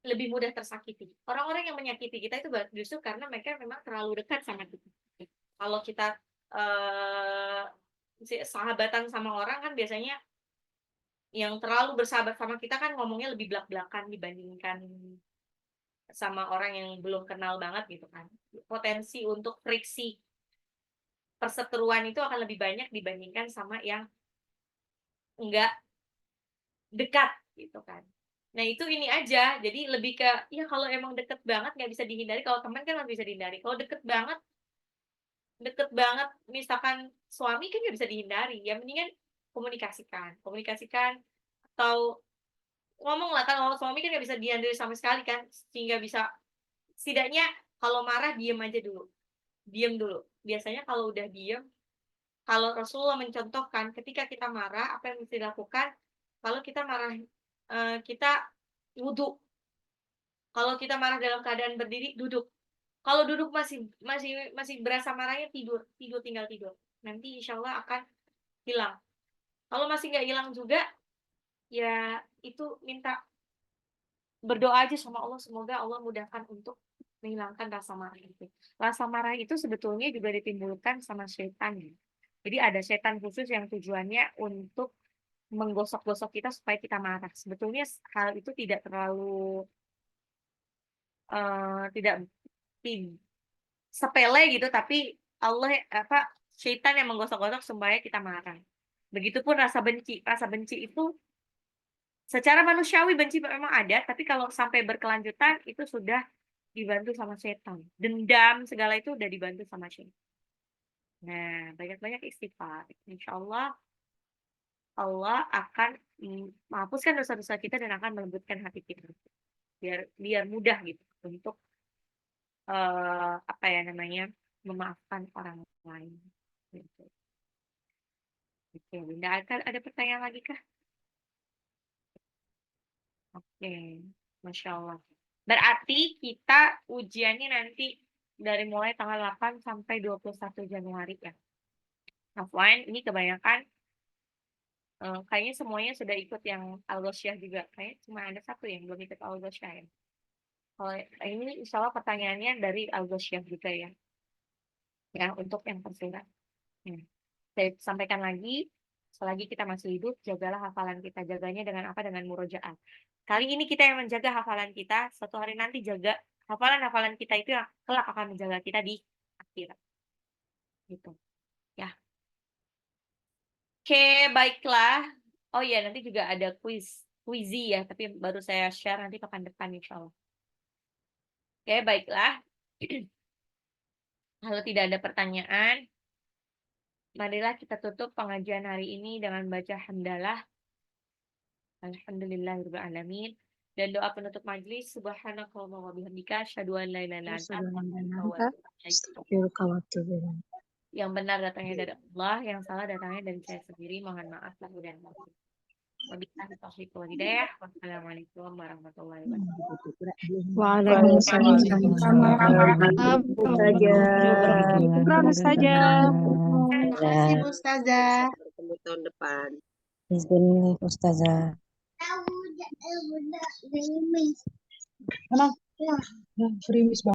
A: lebih mudah tersakiti. Orang-orang yang menyakiti kita itu justru karena mereka memang terlalu dekat sama kita. Kalau kita eh, sahabatan sama orang kan biasanya yang terlalu bersahabat sama kita kan ngomongnya lebih belak-belakan dibandingkan sama orang yang belum kenal banget gitu kan. Potensi untuk friksi perseteruan itu akan lebih banyak dibandingkan sama yang enggak dekat gitu kan. Nah itu ini aja, jadi lebih ke ya kalau emang deket banget nggak bisa dihindari, kalau teman kan masih bisa dihindari, kalau deket banget misalkan suami kan nggak bisa dihindari, ya mendingan komunikasikan, komunikasikan atau ngomong lah kan, kalau suami kan nggak bisa dihindari sama sekali kan, sehingga bisa setidaknya kalau marah diem aja dulu, diem dulu. Biasanya kalau udah diem, kalau Rasulullah mencontohkan ketika kita marah apa yang mesti dilakukan, kalau kita marah kita wudhu. Kalau kita marah dalam keadaan berdiri, duduk. Kalau duduk masih berasa marahnya, tidur, tinggal tidur. Nanti insya Allah akan hilang. Kalau masih nggak hilang juga, ya itu minta berdoa aja sama Allah, semoga Allah mudahkan untuk menghilangkan rasa marah itu. Rasa marah itu sebetulnya juga ditimbulkan sama setan. Jadi ada setan khusus yang tujuannya untuk menggosok-gosok kita supaya kita marah. Sebetulnya hal itu tidak terlalu tidak sepele gitu, tapi Allah syaitan yang menggosok-gosok supaya kita marah. Begitupun rasa benci. Rasa benci itu secara manusiawi benci memang ada, tapi kalau sampai berkelanjutan itu sudah dibantu sama setan. Dendam segala itu udah dibantu sama setan. Nah, banyak-banyak istighfar. Insya Allah Allah akan menghapuskan dosa-dosa kita dan akan melembutkan hati kita. Biar mudah gitu untuk apa ya namanya, memaafkan orang lain. Gitu. Oke, Bunda, ada pertanyaan lagi kah? Oke, Masya Allah. Berarti kita ujiannya nanti dari mulai tanggal 8 sampai 21 Januari ya. Afwan, ini kebanyakan kayaknya semuanya sudah ikut yang Al-Ghosyah juga. Kayaknya cuma ada satu yang belum ikut Al-Ghosyah ya. Kalau ini insya Allah pertanyaannya dari Al-Ghosyah juga ya. Ya, untuk yang tersurat. Saya sampaikan lagi, selagi kita masih hidup, jagalah hafalan kita. Jaganya dengan apa? Dengan murojaah. Kali ini kita yang menjaga hafalan kita, suatu hari nanti jaga hafalan-hafalan kita itu yang kelak akan menjaga kita di akhirat. Gitu. Ya. Oke, baiklah. Oh iya, nanti juga ada quizy ya, tapi baru saya share nanti pekan depan insya Allah. Oke, baiklah. Kalau tidak ada pertanyaan, marilah kita tutup pengajian hari ini dengan baca hamdalah. Alhamdulillahirrahmanirrahim. Dan doa penutup majlis, subhanakallahumma wa bihamdika, asyhadu an la ilaha illa anta, astaghfiruka wa atubu ilaik.
B: Astaghfiruka wa atubu ilaik.
A: Yang benar datangnya dari Allah, yang salah datangnya dari saya sendiri. Mohon maaf lahir dan batin. Wabillahi taufiq wal hidayah. Wassalamualaikum warahmatullahi wabarakatuh.
B: Waalaikumsalam warahmatullahi wabarakatuh.
C: Syukran Ustazah.
D: Terima kasih Bu Ustazah. Bertemu tahun depan.
B: Bismillah Ustazah.
C: Mana? Ya, gerimis banget.